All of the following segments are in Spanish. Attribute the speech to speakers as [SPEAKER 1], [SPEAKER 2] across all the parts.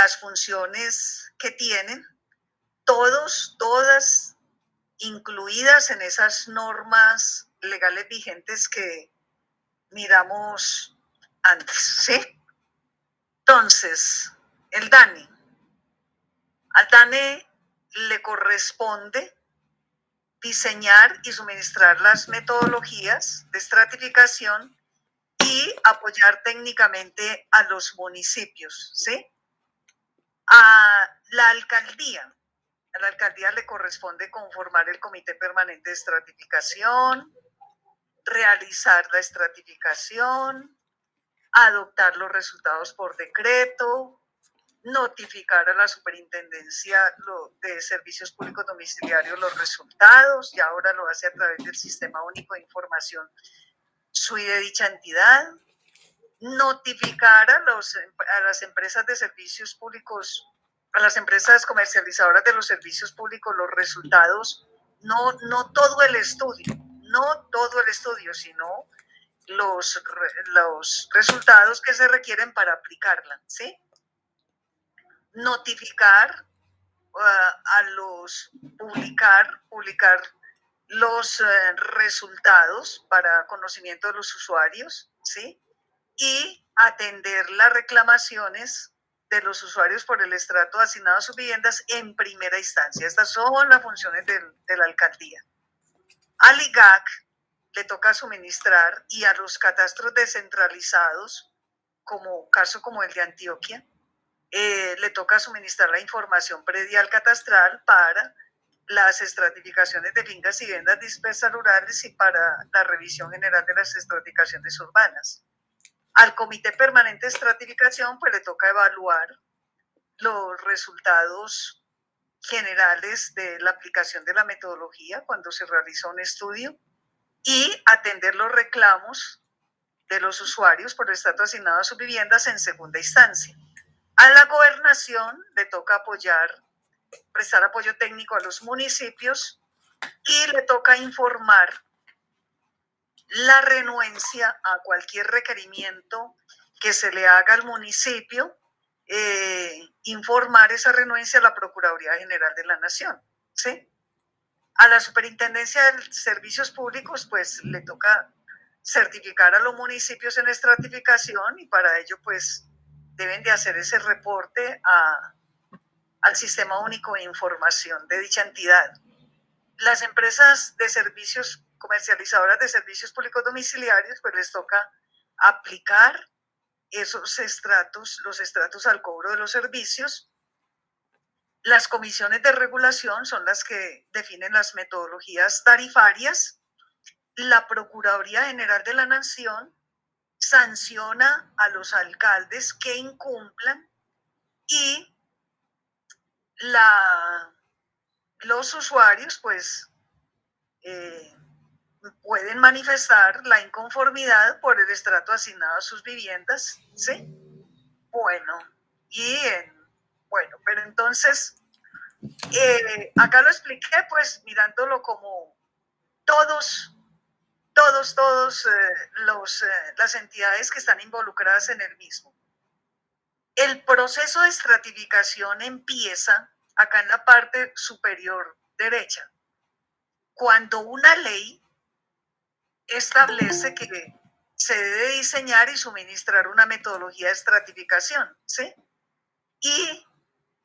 [SPEAKER 1] las funciones que tienen, todas incluidas en esas normas legales vigentes que miramos antes, ¿sí? Entonces, el DANE. Al DANE le corresponde diseñar y suministrar las metodologías de estratificación y apoyar técnicamente a los municipios, ¿sí? A la alcaldía le corresponde conformar el comité permanente de estratificación, realizar la estratificación, adoptar los resultados por decreto, notificar a la Superintendencia de Servicios Públicos Domiciliarios los resultados, y ahora lo hace a través del Sistema Único de Información SUI de dicha entidad, notificar a las empresas de servicios públicos, a las empresas comercializadoras de los servicios públicos los resultados, no todo el estudio, sino los resultados que se requieren para aplicarla, ¿sí? Notificar publicar los resultados para conocimiento de los usuarios, ¿sí? Y atender las reclamaciones de los usuarios por el estrato asignado a sus viviendas en primera instancia. Estas son las funciones de la alcaldía. Al IGAC le toca suministrar, y a los catastros descentralizados, caso como el de Antioquia, le toca suministrar la información predial catastral para las estratificaciones de fincas y viviendas dispersas rurales y para la revisión general de las estratificaciones urbanas. Al Comité Permanente de Estratificación pues le toca evaluar los resultados generales de la aplicación de la metodología cuando se realiza un estudio y atender los reclamos de los usuarios por el estatus asignado a sus viviendas en segunda instancia. A la gobernación le toca prestar apoyo técnico a los municipios y le toca informar la renuencia a cualquier requerimiento que se le haga al municipio, informar esa renuencia a la Procuraduría General de la Nación, ¿sí? A la Superintendencia de Servicios Públicos, pues le toca certificar a los municipios en estratificación, y para ello, pues deben de hacer ese reporte al Sistema Único de Información de dicha entidad. Las empresas de servicios comercializadoras de servicios públicos domiciliarios, pues les toca aplicar los estratos al cobro de los servicios. Las comisiones de regulación son las que definen las metodologías tarifarias. La Procuraduría General de la Nación sanciona a los alcaldes que incumplan, y los usuarios pues pueden manifestar la inconformidad por el estrato asignado a sus viviendas, ¿sí? Pero entonces acá lo expliqué pues mirándolo como todos las entidades que están involucradas en el mismo. El proceso de estratificación empieza acá en la parte superior derecha, cuando una ley establece que se debe diseñar y suministrar una metodología de estratificación, ¿sí? Y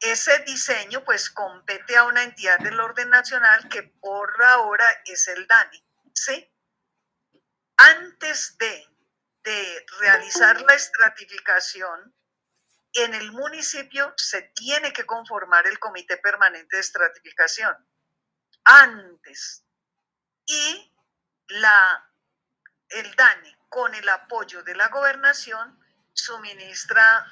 [SPEAKER 1] ese diseño pues compete a una entidad del orden nacional que por ahora es el DANE, ¿sí? Antes de realizar la estratificación, en el municipio se tiene que conformar el Comité Permanente de Estratificación. Antes. Y el DANE, con el apoyo de la gobernación, suministra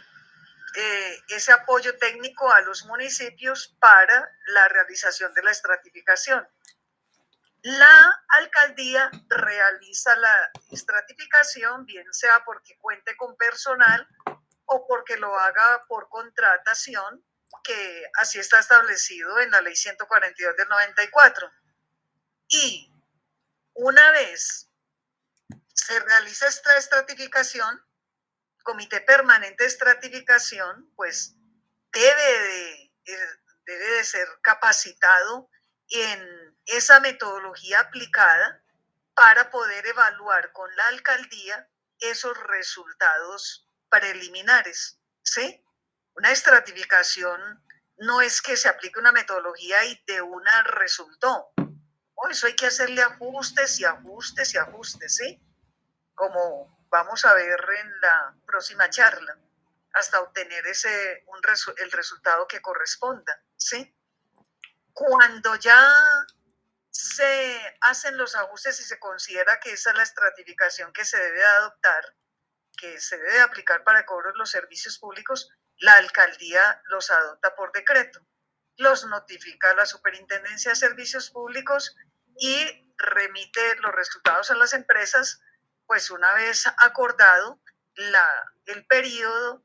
[SPEAKER 1] ese apoyo técnico a los municipios para la realización de la estratificación. La alcaldía realiza la estratificación, bien sea porque cuente con personal o porque lo haga por contratación, que así está establecido en la ley 142 del 94. Y una vez se realiza esta estratificación, Comité Permanente de Estratificación, pues debe de ser capacitado en esa metodología aplicada para poder evaluar con la alcaldía esos resultados preliminares, ¿sí? Una estratificación no es que se aplique una metodología y de una resultó. Oh, eso hay que hacerle ajustes y ajustes y ajustes, ¿sí? Como vamos a ver en la próxima charla, hasta obtener el resultado que corresponda, ¿sí? Cuando ya se hacen los ajustes y se considera que esa es la estratificación que se debe adoptar, que se debe aplicar para cobro de los servicios públicos, la alcaldía los adopta por decreto, los notifica a la Superintendencia de Servicios Públicos y remite los resultados a las empresas, pues una vez acordado el periodo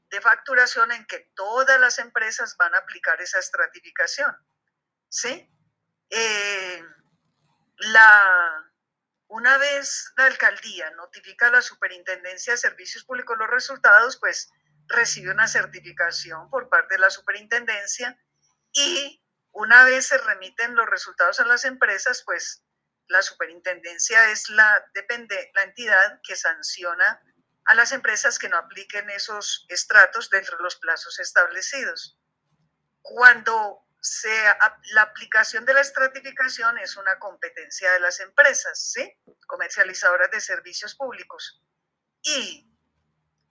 [SPEAKER 1] de facturación en que todas las empresas van a aplicar esa estratificación, ¿sí? Una vez la alcaldía notifica a la Superintendencia de Servicios Públicos los resultados, pues recibe una certificación por parte de la Superintendencia y una vez se remiten los resultados a las empresas, pues la Superintendencia es la entidad que sanciona a las empresas que no apliquen esos estratos dentro de los plazos establecidos. Cuando la aplicación de la estratificación es una competencia de las empresas, ¿sí? Comercializadoras de servicios públicos. Y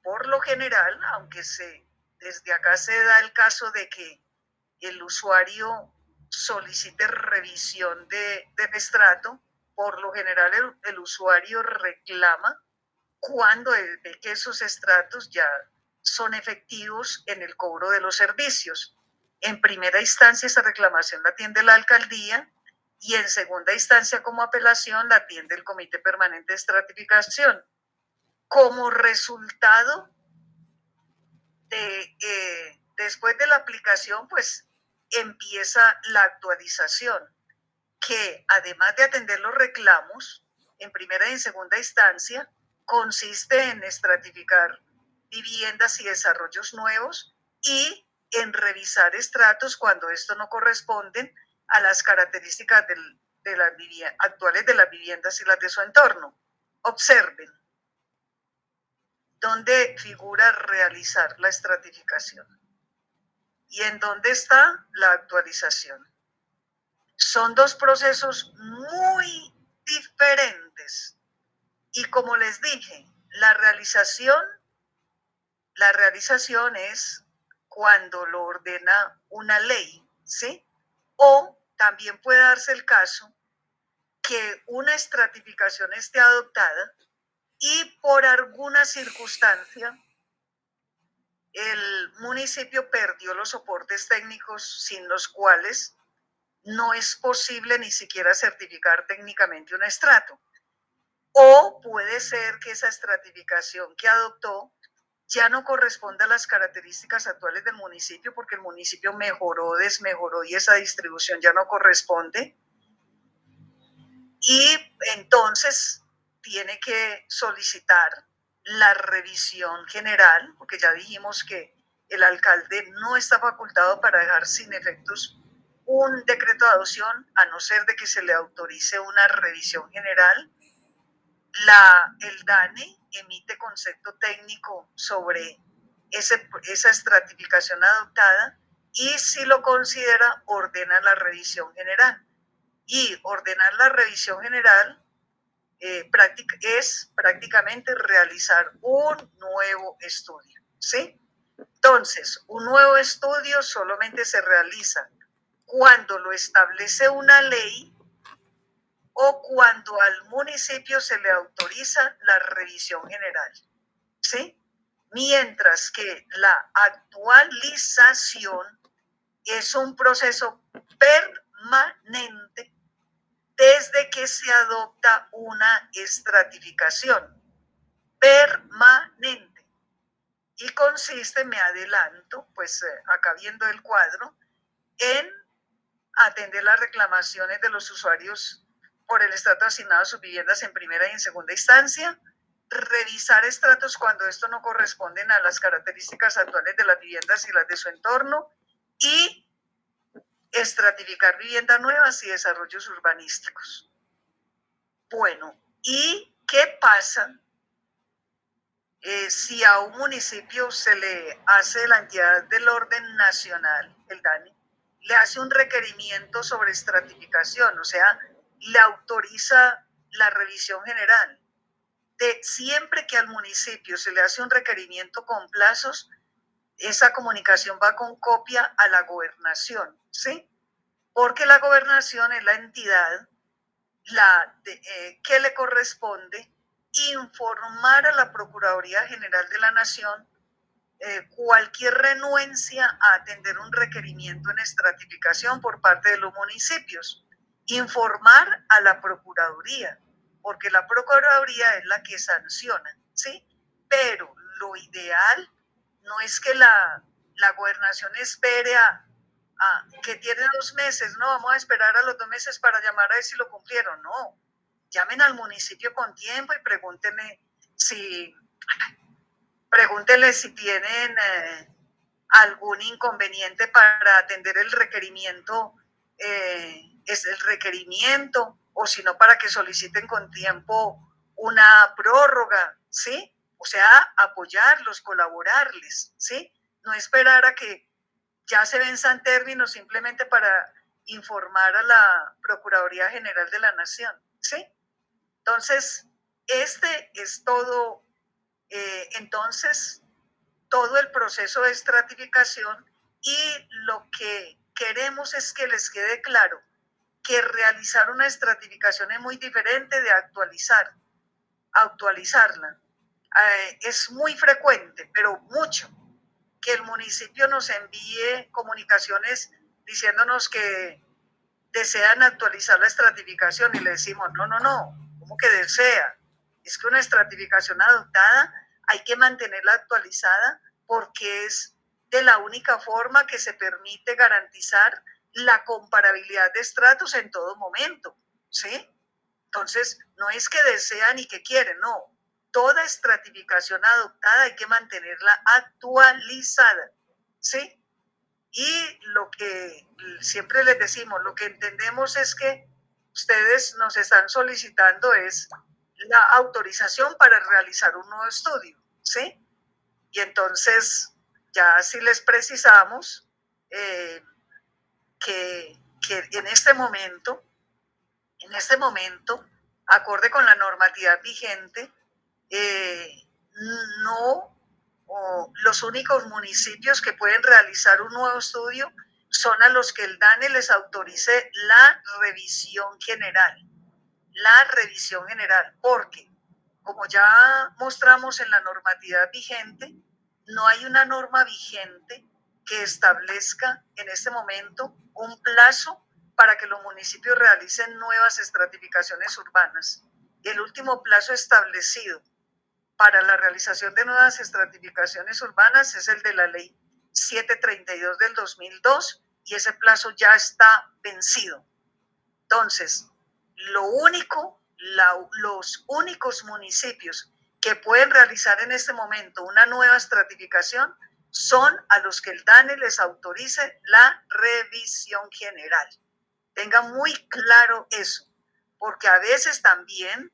[SPEAKER 1] por lo general, aunque desde acá se da el caso de que el usuario solicite revisión del estrato, por lo general el usuario reclama cuando ve que esos estratos ya son efectivos en el cobro de los servicios. En primera instancia esa reclamación la atiende la alcaldía y en segunda instancia como apelación la atiende el Comité Permanente de Estratificación. Como resultado después de la aplicación, pues empieza la actualización, que además de atender los reclamos en primera y en segunda instancia, consiste en estratificar viviendas y desarrollos nuevos y en revisar estratos cuando esto no corresponden a las características actuales de las viviendas y las de su entorno. Observen dónde figura realizar la estratificación y en dónde está la actualización. Son dos procesos muy diferentes. Y como les dije, la realización es cuando lo ordena una ley, ¿sí? O también puede darse el caso que una estratificación esté adoptada y por alguna circunstancia el municipio perdió los soportes técnicos sin los cuales no es posible ni siquiera certificar técnicamente un estrato. O puede ser que esa estratificación que adoptó ya no corresponde a las características actuales del municipio porque el municipio mejoró, desmejoró y esa distribución ya no corresponde. Y entonces tiene que solicitar la revisión general, porque ya dijimos que el alcalde no está facultado para dejar sin efectos un decreto de adopción, a no ser de que se le autorice una revisión general. El DANE emite concepto técnico sobre esa estratificación adoptada y si lo considera, ordena la revisión general. Y ordenar la revisión general es prácticamente realizar un nuevo estudio, ¿sí? Entonces, un nuevo estudio solamente se realiza cuando lo establece una ley o cuando al municipio se le autoriza la revisión general, ¿sí? Mientras que la actualización es un proceso permanente desde que se adopta una estratificación permanente y consiste, me adelanto, pues acá viendo el cuadro, en atender las reclamaciones de los usuarios por el estrato asignado a sus viviendas en primera y en segunda instancia, revisar estratos cuando esto no corresponden a las características actuales de las viviendas y las de su entorno, y estratificar viviendas nuevas y desarrollos urbanísticos. Bueno, ¿y qué pasa si a un municipio se le hace la entidad del orden nacional, el DANE, le hace un requerimiento sobre estratificación, o sea, le autoriza la revisión general? De siempre que al municipio se le hace un requerimiento con plazos, esa comunicación va con copia a la gobernación, ¿sí? Porque la gobernación es la entidad que le corresponde informar a la Procuraduría General de la Nación cualquier renuencia a atender un requerimiento en estratificación por parte de los municipios. Informar a la Procuraduría, porque la Procuraduría es la que sanciona, ¿sí? Pero lo ideal no es que la gobernación espere que tiene 2 meses, no, vamos a esperar a los 2 meses para llamar a ver si lo cumplieron, no. Llamen al municipio con tiempo y pregúntenle si tienen algún inconveniente para atender el requerimiento, es el requerimiento, o si no, para que soliciten con tiempo una prórroga, ¿sí? O sea, apoyarlos, colaborarles, ¿sí? No esperar a que ya se venzan términos simplemente para informar a la Procuraduría General de la Nación, ¿sí? Entonces, este es todo, entonces, todo el proceso de estratificación, y lo que queremos es que les quede claro que realizar una estratificación es muy diferente de actualizarla. Es muy frecuente, pero mucho, que el municipio nos envíe comunicaciones diciéndonos que desean actualizar la estratificación y le decimos, no, no, no, ¿cómo que desea? Es que una estratificación adoptada hay que mantenerla actualizada porque es de la única forma que se permite garantizar la comparabilidad de estratos en todo momento, ¿sí? Entonces, no es que desean y que quieren, no. Toda estratificación adoptada hay que mantenerla actualizada, ¿sí? Y lo que siempre les decimos, lo que entendemos es que ustedes nos están solicitando es la autorización para realizar un nuevo estudio, ¿sí? Y entonces ya si les precisamos eh, que en este momento, acorde con la normatividad vigente, eh, no, los únicos municipios que pueden realizar un nuevo estudio son a los que el DANE les autorice la revisión general. La revisión general, porque como ya mostramos en la normatividad vigente, no hay una norma vigente que establezca en este momento un plazo para que los municipios realicen nuevas estratificaciones urbanas. El último plazo establecido para la realización de nuevas estratificaciones urbanas es el de la ley 732 del 2002, y ese plazo ya está vencido. Entonces, los únicos municipios que pueden realizar en este momento una nueva estratificación son a los que el DANE les autorice la revisión general. Tengan muy claro eso, porque a veces también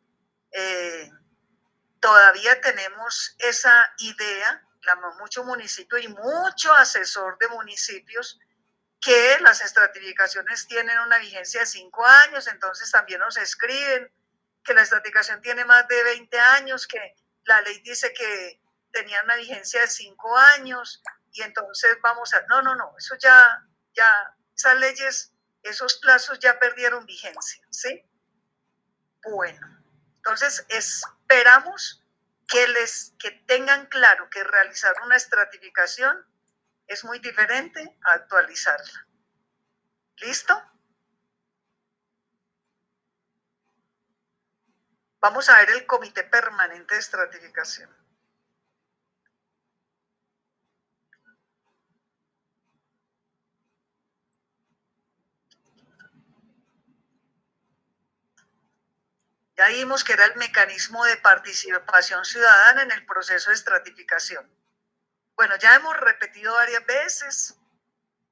[SPEAKER 1] todavía tenemos esa idea, mucho municipio y mucho asesor de municipios, que las estratificaciones tienen una vigencia de 5 años, entonces también nos escriben que la estratificación tiene más de 20 años, que la ley dice que tenía una vigencia de 5 años, y entonces vamos a... No, no, no, eso ya, esas leyes, esos plazos ya perdieron vigencia, ¿sí? Bueno, entonces esperamos que tengan claro que realizar una estratificación es muy diferente a actualizarla. ¿Listo? Vamos a ver el Comité Permanente de Estratificación. Ya vimos que era el mecanismo de participación ciudadana en el proceso de estratificación. Bueno, ya hemos repetido varias veces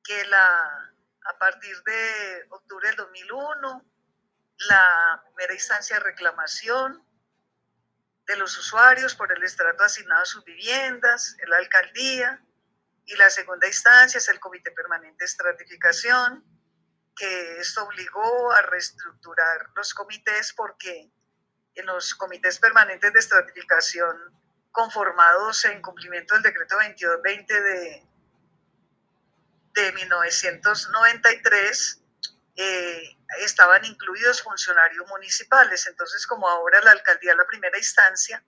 [SPEAKER 1] que a partir de octubre del 2001, la primera instancia de reclamación de los usuarios por el estrato asignado a sus viviendas, es la alcaldía, y la segunda instancia es el Comité Permanente de Estratificación, que esto obligó a reestructurar los comités porque en los comités permanentes de estratificación conformados en cumplimiento del decreto 2220 de 1993, estaban incluidos funcionarios municipales. Entonces, como ahora la alcaldía es la primera instancia,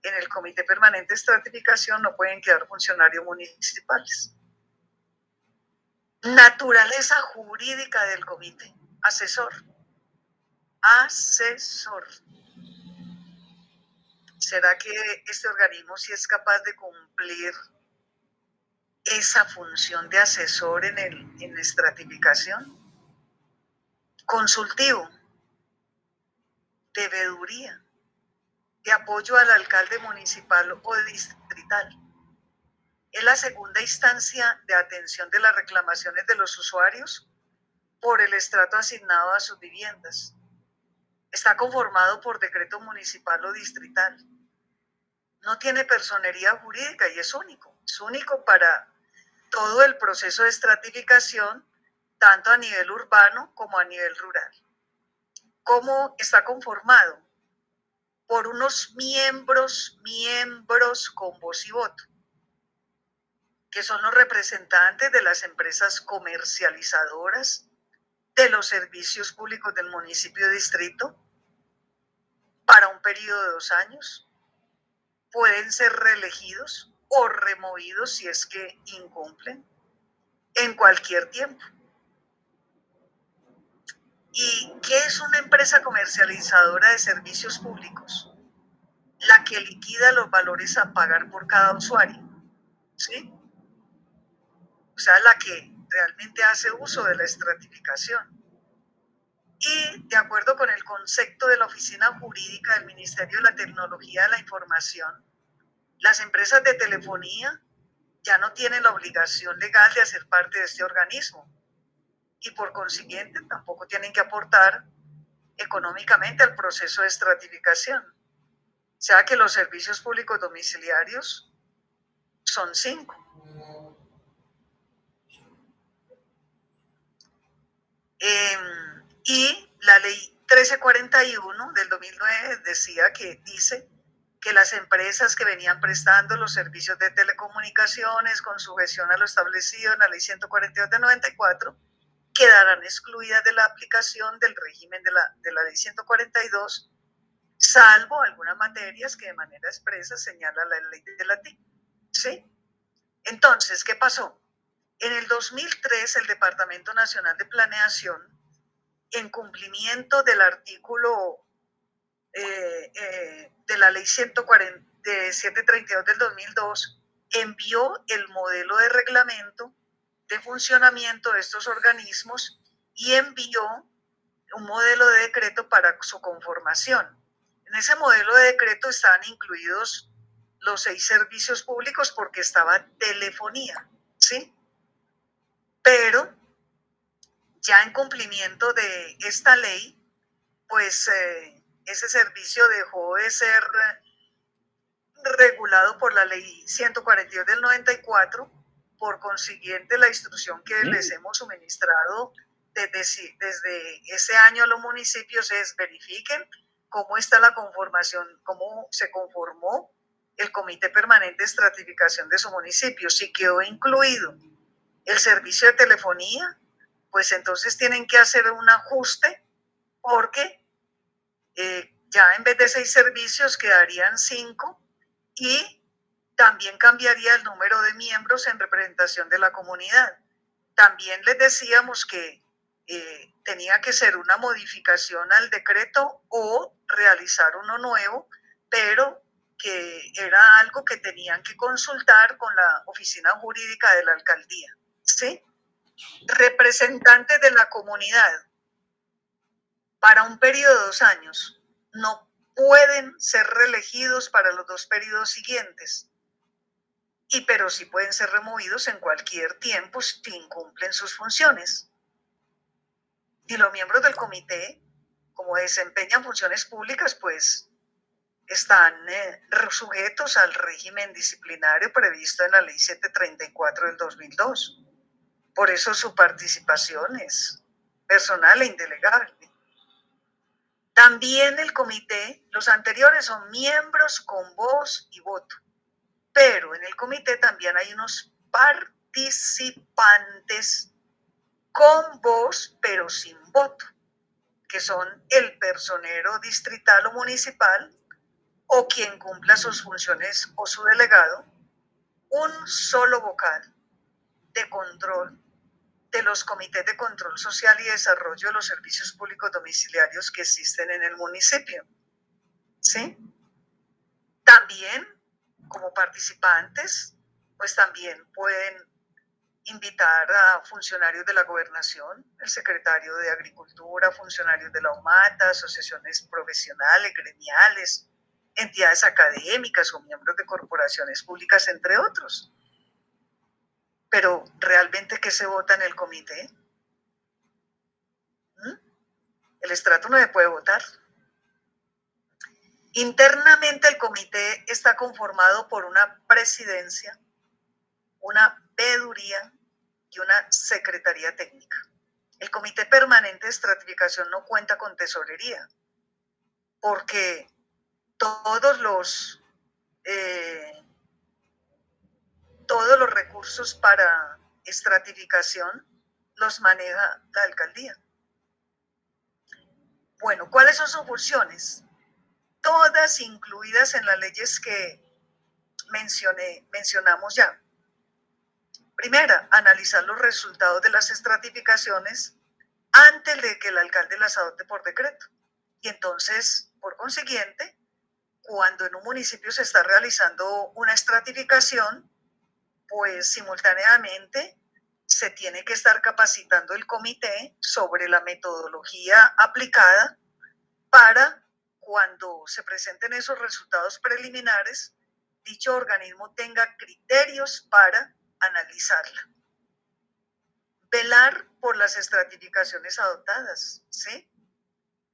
[SPEAKER 1] en el comité permanente de estratificación no pueden quedar funcionarios municipales. Naturaleza jurídica del comité: asesor. Asesor. ¿Será que este organismo sí es capaz de cumplir esa función de asesor en estratificación? Consultivo, de veeduría, de apoyo al alcalde municipal o distrital. Es la segunda instancia de atención de las reclamaciones de los usuarios por el estrato asignado a sus viviendas. Está conformado por decreto municipal o distrital. No tiene personería jurídica y es único. Es único para todo el proceso de estratificación, tanto a nivel urbano como a nivel rural. ¿Cómo está conformado? Por unos miembros con voz y voto, que son los representantes de las empresas comercializadoras de los servicios públicos del municipio o distrito para un periodo de 2 años. Pueden ser reelegidos o removidos si es que incumplen en cualquier tiempo. ¿Y qué es una empresa comercializadora de servicios públicos? La que liquida los valores a pagar por cada usuario, ¿sí? O sea, la que realmente hace uso de la estratificación. Y de acuerdo con el concepto de la Oficina Jurídica del Ministerio de la Tecnología de la Información, las empresas de telefonía ya no tienen la obligación legal de hacer parte de este organismo y por consiguiente tampoco tienen que aportar económicamente al proceso de estratificación. O sea que los servicios públicos domiciliarios son 5. Y la ley 1341 del 2009 decía que dice que las empresas que venían prestando los servicios de telecomunicaciones con sujeción a lo establecido en la ley 142 de 94 quedarán excluidas de la aplicación del régimen de la ley 142, salvo algunas materias que de manera expresa señala la ley de la TIC. ¿Sí? Entonces, ¿qué pasó? En el 2003, el Departamento Nacional de Planeación, en cumplimiento del artículo de la ley 732 del 2002, envió el modelo de reglamento de funcionamiento de estos organismos y envió un modelo de decreto para su conformación. En ese modelo de decreto estaban incluidos los 6 servicios públicos porque estaba telefonía, ¿sí? Pero ya en cumplimiento de esta ley, pues ese servicio dejó de ser regulado por la ley 142 del 94. Por consiguiente, la instrucción que les hemos suministrado desde ese año a los municipios es: verifiquen cómo está la conformación, cómo se conformó el Comité Permanente de Estratificación de su municipio. Si quedó incluido el servicio de telefonía, pues entonces tienen que hacer un ajuste porque ya en vez de 6 servicios quedarían 5 y también cambiaría el número de miembros en representación de la comunidad. También les decíamos que tenía que ser una modificación al decreto o realizar uno nuevo, pero que era algo que tenían que consultar con la oficina jurídica de la alcaldía, ¿sí? Representantes de la comunidad para un periodo de 2 años. No pueden ser reelegidos para los 2 periodos siguientes, pero sí pueden ser removidos en cualquier tiempo si incumplen sus funciones. Y los miembros del comité, como desempeñan funciones públicas, pues están sujetos al régimen disciplinario previsto en la Ley 734 del 2002. Por eso su participación es personal e indelegable. También el comité, los anteriores son miembros con voz y voto, pero en el comité también hay unos participantes con voz pero sin voto, que son el personero distrital o municipal o quien cumpla sus funciones o su delegado, un solo vocal de control de los comités de control social y desarrollo de los servicios públicos domiciliarios que existen en el municipio. ¿Sí? También, como participantes, pues también pueden invitar a funcionarios de la gobernación, el secretario de Agricultura, funcionarios de la OMATA, asociaciones profesionales, gremiales, entidades académicas o miembros de corporaciones públicas, entre otros. Pero ¿realmente qué se vota en el comité? El estrato no se puede votar. Internamente el comité está conformado por una presidencia, una veeduría y una secretaría técnica. El comité permanente de estratificación no cuenta con tesorería porque todos los recursos para estratificación los maneja la alcaldía. Bueno, ¿cuáles son sus funciones? Todas incluidas en las leyes que mencionamos ya. Primera, analizar los resultados de las estratificaciones antes de que el alcalde las adopte por decreto. Y entonces, por consiguiente, cuando en un municipio se está realizando una estratificación, pues simultáneamente se tiene que estar capacitando el comité sobre la metodología aplicada para cuando se presenten esos resultados preliminares, dicho organismo tenga criterios para analizarla. Velar por las estratificaciones adoptadas, ¿sí?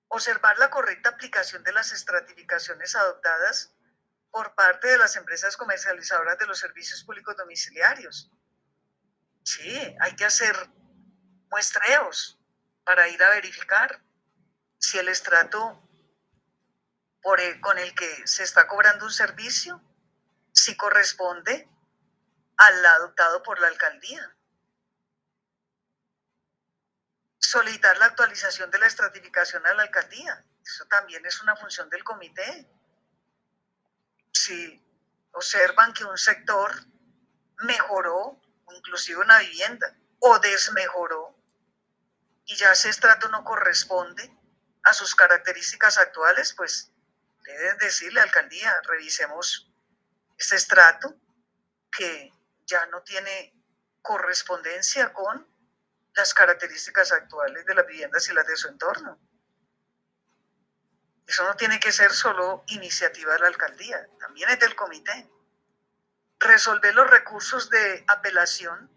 [SPEAKER 1] Observar la correcta aplicación de las estratificaciones adoptadas por parte de las empresas comercializadoras de los servicios públicos domiciliarios. Sí, hay que hacer muestreos para ir a verificar si el estrato con el que se está cobrando un servicio, si corresponde al adoptado por la alcaldía. Solicitar la actualización de la estratificación a la alcaldía. Eso también es una función del comité. Si observan que un sector mejoró, inclusive una vivienda, o desmejoró, y ya ese estrato no corresponde a sus características actuales, pues deben decirle a la alcaldía, revisemos este estrato que ya no tiene correspondencia con las características actuales de las viviendas y las de su entorno. Eso no tiene que ser solo iniciativa de la alcaldía, también es del comité. Resolver los recursos de apelación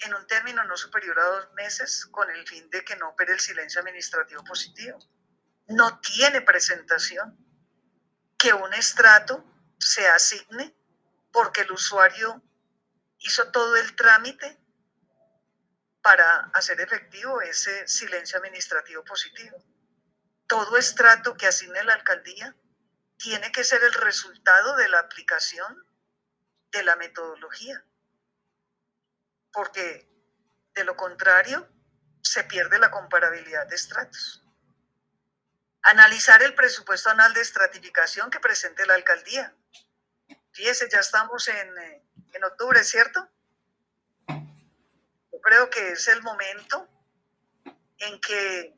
[SPEAKER 1] en un término no superior a 2 meses con el fin de que no opere el silencio administrativo positivo. No tiene presentación que un estrato se asigne porque el usuario hizo todo el trámite para hacer efectivo ese silencio administrativo positivo. Todo estrato que asigne la alcaldía tiene que ser el resultado de la aplicación de la metodología, porque de lo contrario se pierde la comparabilidad de estratos. Analizar el presupuesto anual de estratificación que presente la alcaldía. Fíjese, ya estamos en octubre, ¿cierto? Yo creo que es el momento en que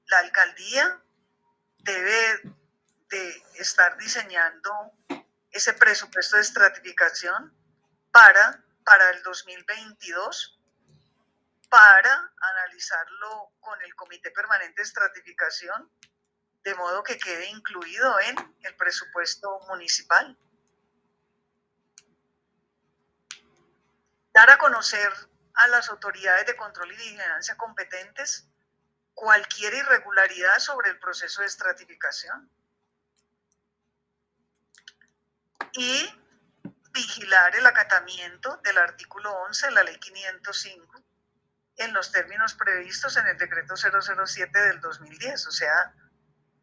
[SPEAKER 1] la alcaldía debe de estar diseñando ese presupuesto de estratificación para el 2022, para analizarlo con el Comité Permanente de Estratificación de modo que quede incluido en el presupuesto municipal. Dar a conocer a las autoridades de control y vigilancia competentes cualquier irregularidad sobre el proceso de estratificación. Y vigilar el acatamiento del artículo 11 de la Ley 505 en los términos previstos en el decreto 007 del 2010, o sea,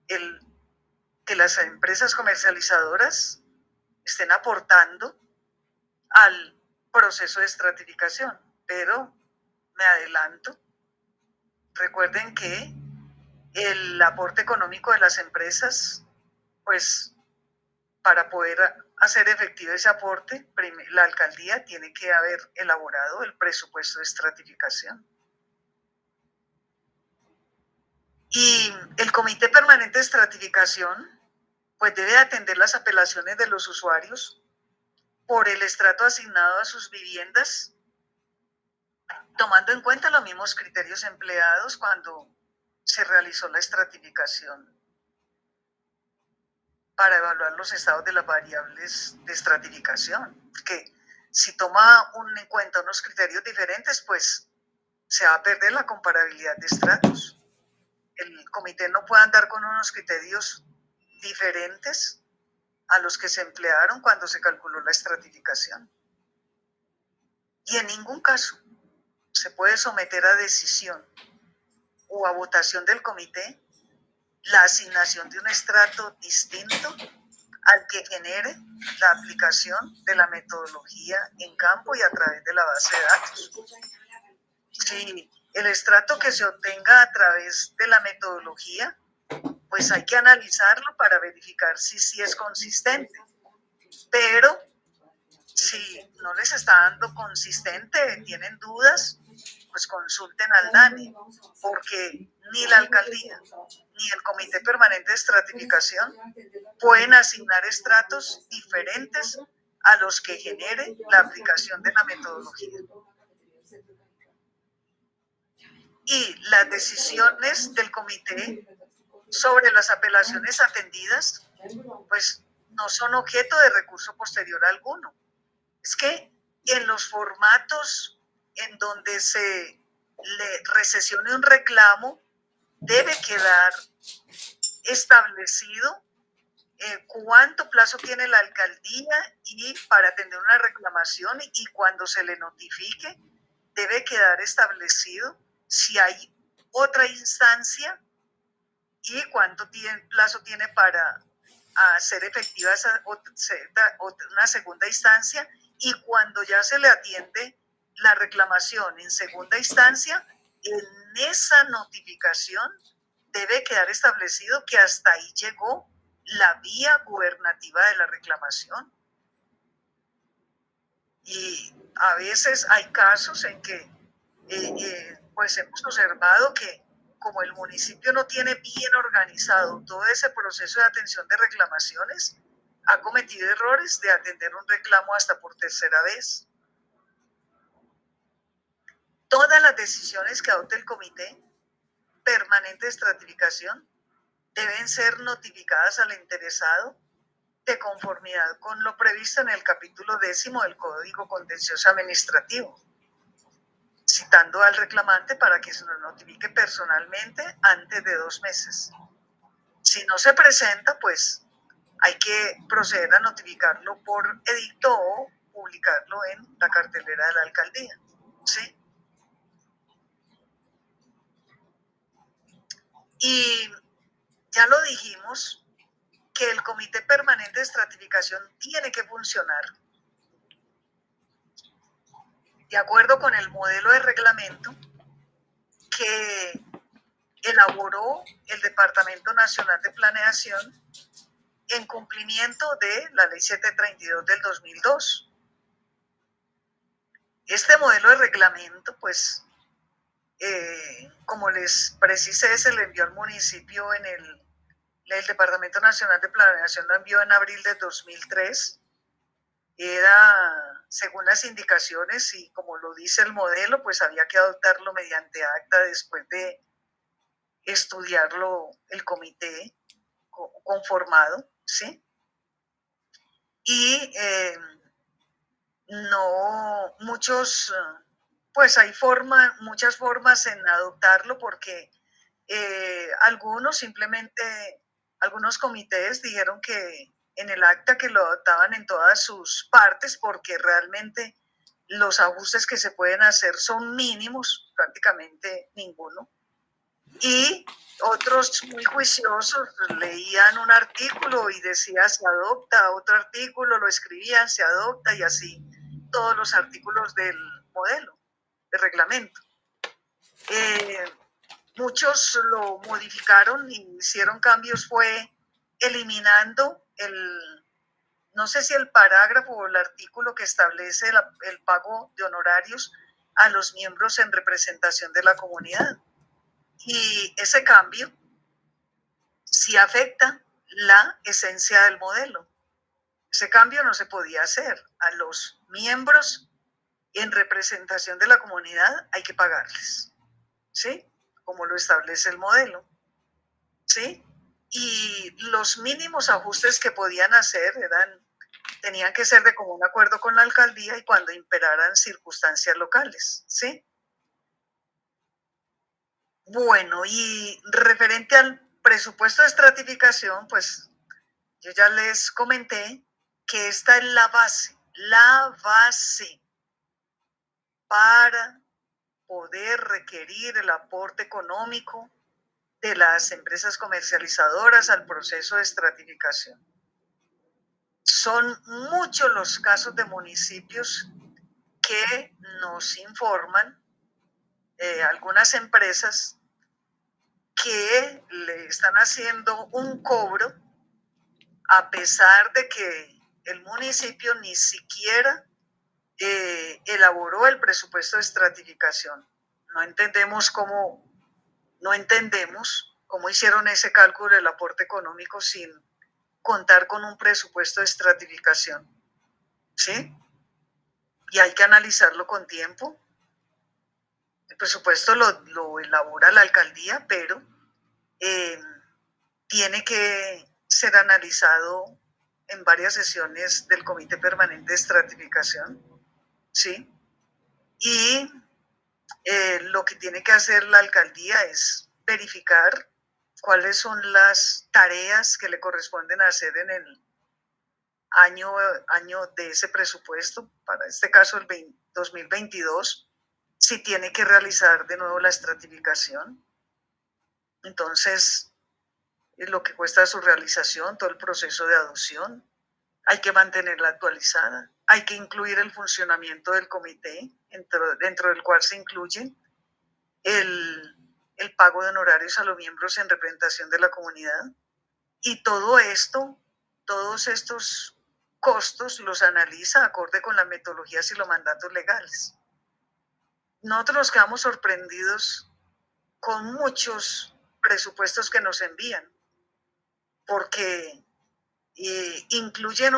[SPEAKER 1] que las empresas comercializadoras estén aportando al proceso de estratificación. Pero me adelanto, recuerden que el aporte económico de las empresas, pues para poder hacer efectivo ese aporte, la alcaldía tiene que haber elaborado el presupuesto de estratificación. Y el Comité Permanente de Estratificación pues debe atender las apelaciones de los usuarios por el estrato asignado a sus viviendas, tomando en cuenta los mismos criterios empleados cuando se realizó la estratificación para evaluar los estados de las variables de estratificación. Que si toma en cuenta unos criterios diferentes, pues se va a perder la comparabilidad de estratos. El comité no puede andar con unos criterios diferentes a los que se emplearon cuando se calculó la estratificación. Y en ningún caso se puede someter a decisión o a votación del comité la asignación de un estrato distinto al que genere la aplicación de la metodología en campo y a través de la base de datos. Si el estrato que se obtenga a través de la metodología, pues hay que analizarlo para verificar si sí es consistente. Pero si no les está dando consistente, tienen dudas, pues consulten al DANE, porque ni la alcaldía ni el Comité Permanente de Estratificación pueden asignar estratos diferentes a los que genere la aplicación de la metodología. Y las decisiones del comité sobre las apelaciones atendidas, pues no son objeto de recurso posterior alguno. Es que en los formatos en donde se le recesione un reclamo, debe quedar establecido cuánto plazo tiene la alcaldía y para atender una reclamación, y cuando se le notifique debe quedar establecido si hay otra instancia y cuánto plazo tiene para hacer efectiva una segunda instancia, y cuando ya se le atiende la reclamación en segunda instancia, en esa notificación debe quedar establecido que hasta ahí llegó la vía gubernativa de la reclamación. Y a veces hay casos en que pues hemos observado que como el municipio no tiene bien organizado todo ese proceso de atención de reclamaciones, ha cometido errores de atender un reclamo hasta por tercera vez. Todas las decisiones que adopte el Comité Permanente de Estratificación deben ser notificadas al interesado de conformidad con lo previsto en el capítulo 10 del Código Contencioso Administrativo, citando al reclamante para que se lo notifique personalmente antes de 2 meses. Si no se presenta, pues hay que proceder a notificarlo por edicto o publicarlo en la cartelera de la alcaldía, ¿sí? Y ya lo dijimos, que el Comité Permanente de Estratificación tiene que funcionar de acuerdo con el modelo de reglamento que elaboró el Departamento Nacional de Planeación en cumplimiento de la Ley 732 del 2002. Este modelo de reglamento, pues, como les precisé, se le envió al municipio en el Departamento Nacional de Planeación, lo envió en abril de 2003. Era según las indicaciones y como lo dice el modelo, pues había que adoptarlo mediante acta después de estudiarlo el comité conformado, ¿sí? Y no, pues hay muchas formas en adoptarlo porque algunos comités dijeron que en el acta que lo adoptaban en todas sus partes porque realmente los ajustes que se pueden hacer son mínimos, prácticamente ninguno. Y otros muy juiciosos leían un artículo y decía se adopta, otro artículo lo escribían, se adopta y así todos los artículos del modelo, de reglamento. Muchos lo modificaron y hicieron cambios, fue eliminando no sé si el parágrafo o el artículo que establece el pago de honorarios a los miembros en representación de la comunidad. Y ese cambio sí afecta la esencia del modelo. Ese cambio no se podía hacer. A los miembros en representación de la comunidad hay que pagarles, ¿sí? Como lo establece el modelo, ¿sí? Y los mínimos ajustes que podían hacer tenían que ser de común acuerdo con la alcaldía y cuando imperaran circunstancias locales, ¿sí? Bueno, y referente al presupuesto de estratificación, pues yo ya les comenté que esta es la base para poder requerir el aporte económico de las empresas comercializadoras al proceso de estratificación. Son muchos los casos de municipios que nos informan, algunas empresas que le están haciendo un cobro a pesar de que el municipio ni siquiera elaboró el presupuesto de estratificación. No entendemos cómo hicieron ese cálculo del aporte económico sin contar con un presupuesto de estratificación, ¿sí? Y hay que analizarlo con tiempo. El presupuesto lo elabora la alcaldía, pero tiene que ser analizado en varias sesiones del Comité Permanente de Estratificación, ¿sí? Y lo que tiene que hacer la alcaldía es verificar cuáles son las tareas que le corresponden hacer en el año de ese presupuesto, para este caso el 2022, si tiene que realizar de nuevo la estratificación. Entonces, lo que cuesta su realización, todo el proceso de adopción, hay que mantenerla actualizada, hay que incluir el funcionamiento del comité, dentro del cual se incluyen el pago de honorarios a los miembros en representación de la comunidad. Y todo esto, todos estos costos los analiza acorde con las metodologías y los mandatos legales. Nosotros nos quedamos sorprendidos con muchos presupuestos que nos envían, porque incluyen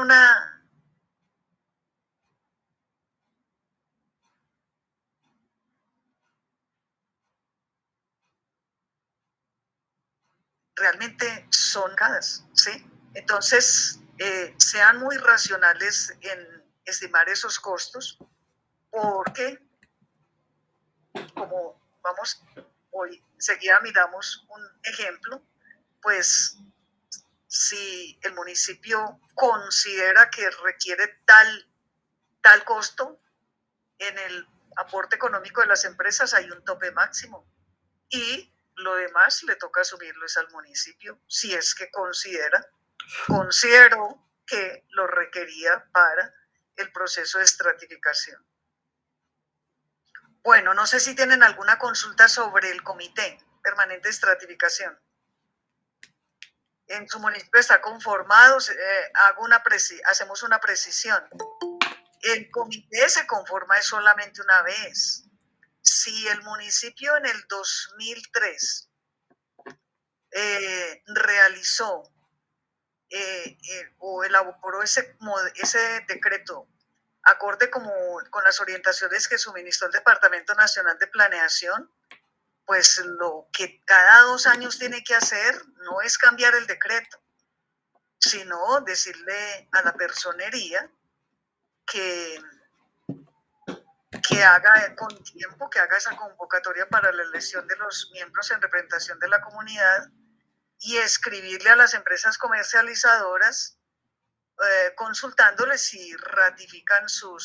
[SPEAKER 1] realmente son caras, ¿sí? Entonces, sean muy racionales en estimar esos costos, porque como vamos, hoy enseguida miramos un ejemplo, pues si el municipio considera que requiere tal costo, en el aporte económico de las empresas hay un tope máximo y lo demás le toca asumirlo es al municipio si es que consideró que lo requería para el proceso de estratificación. Bueno, no sé si tienen alguna consulta sobre el Comité Permanente de Estratificación. En su municipio está conformado, hacemos una precisión. El comité se conforma solamente una vez. Si el municipio en el 2003 realizó o elaboró ese decreto acorde con las orientaciones que suministró el Departamento Nacional de Planeación, pues lo que cada 2 años tiene que hacer no es cambiar el decreto, sino decirle a la personería que haga con tiempo, que haga esa convocatoria para la elección de los miembros en representación de la comunidad y escribirle a las empresas comercializadoras consultándoles si ratifican su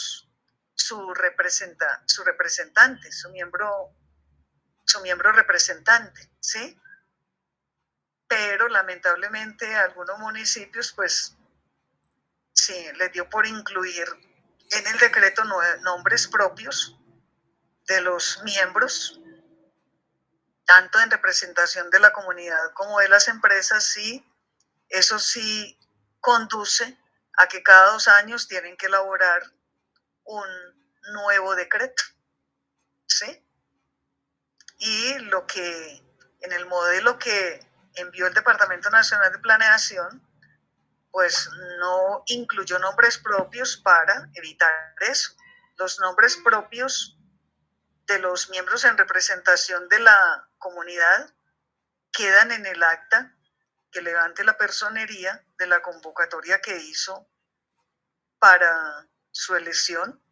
[SPEAKER 1] representante, su miembro representante, ¿sí? Pero lamentablemente a algunos municipios, pues, sí, les dio por incluir en el decreto nombres propios de los miembros, tanto en representación de la comunidad como de las empresas, y eso sí conduce a que cada 2 años tienen que elaborar un nuevo decreto, ¿sí? Y lo que en el modelo que envió el Departamento Nacional de Planeación, pues no incluyó nombres propios para evitar eso. Los nombres propios de los miembros en representación de la comunidad quedan en el acta que levante la personería de la convocatoria que hizo para su elección,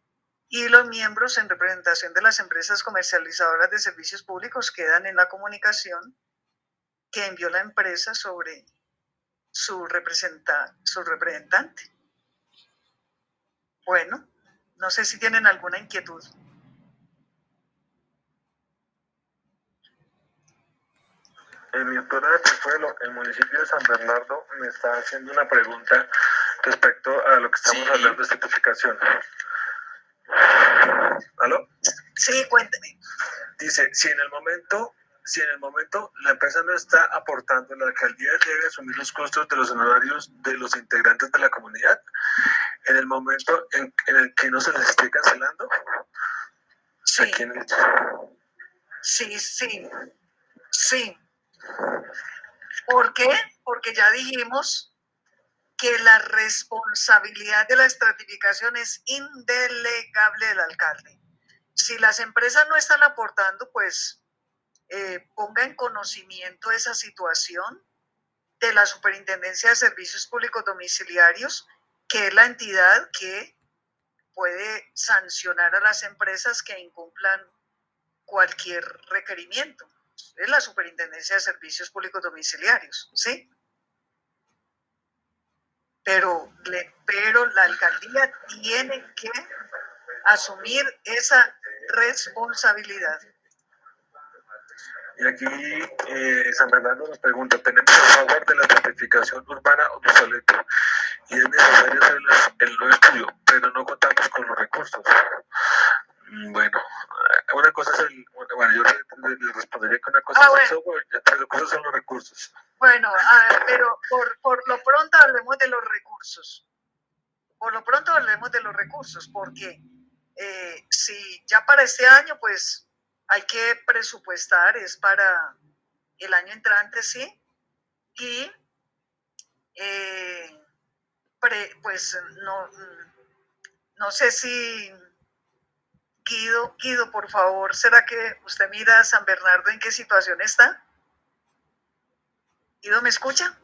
[SPEAKER 1] y los miembros en representación de las empresas comercializadoras de servicios públicos quedan en la comunicación que envió la empresa sobre su representante. Bueno, no sé si tienen alguna inquietud.
[SPEAKER 2] Mi doctora de Consuelo, el municipio de San Bernardo me está haciendo una pregunta respecto a lo que estamos hablando de certificación. ¿Aló?
[SPEAKER 1] Sí, cuénteme.
[SPEAKER 2] Dice, si en el momento la empresa no está aportando, la alcaldía debe asumir los costos de los honorarios de los integrantes de la comunidad en el momento en el que no se les esté cancelando.
[SPEAKER 1] Sí. Sí. ¿Por qué? Porque ya dijimos que la responsabilidad de la estratificación es indelegable del alcalde. Si las empresas no están aportando, pues ponga en conocimiento esa situación de la Superintendencia de Servicios Públicos Domiciliarios, que es la entidad que puede sancionar a las empresas que incumplan cualquier requerimiento. Es la Superintendencia de Servicios Públicos Domiciliarios, ¿sí? Pero la alcaldía tiene que asumir esa responsabilidad.
[SPEAKER 2] Y aquí San Bernardo nos pregunta, tenemos el software de la certificación urbana obsoleto y es necesario hacer el nuevo estudio, pero no contamos con los recursos. Bueno, una cosa es yo le respondería que una cosa es el software y otra cosa son los recursos.
[SPEAKER 1] Bueno, pero por lo pronto hablemos de los recursos. Porque si ya para este año, pues hay que presupuestar, es para el año entrante, ¿sí? Y pues no sé si Guido, por favor, ¿será que usted mira a San Bernardo en qué situación está? ¿Guido me escucha?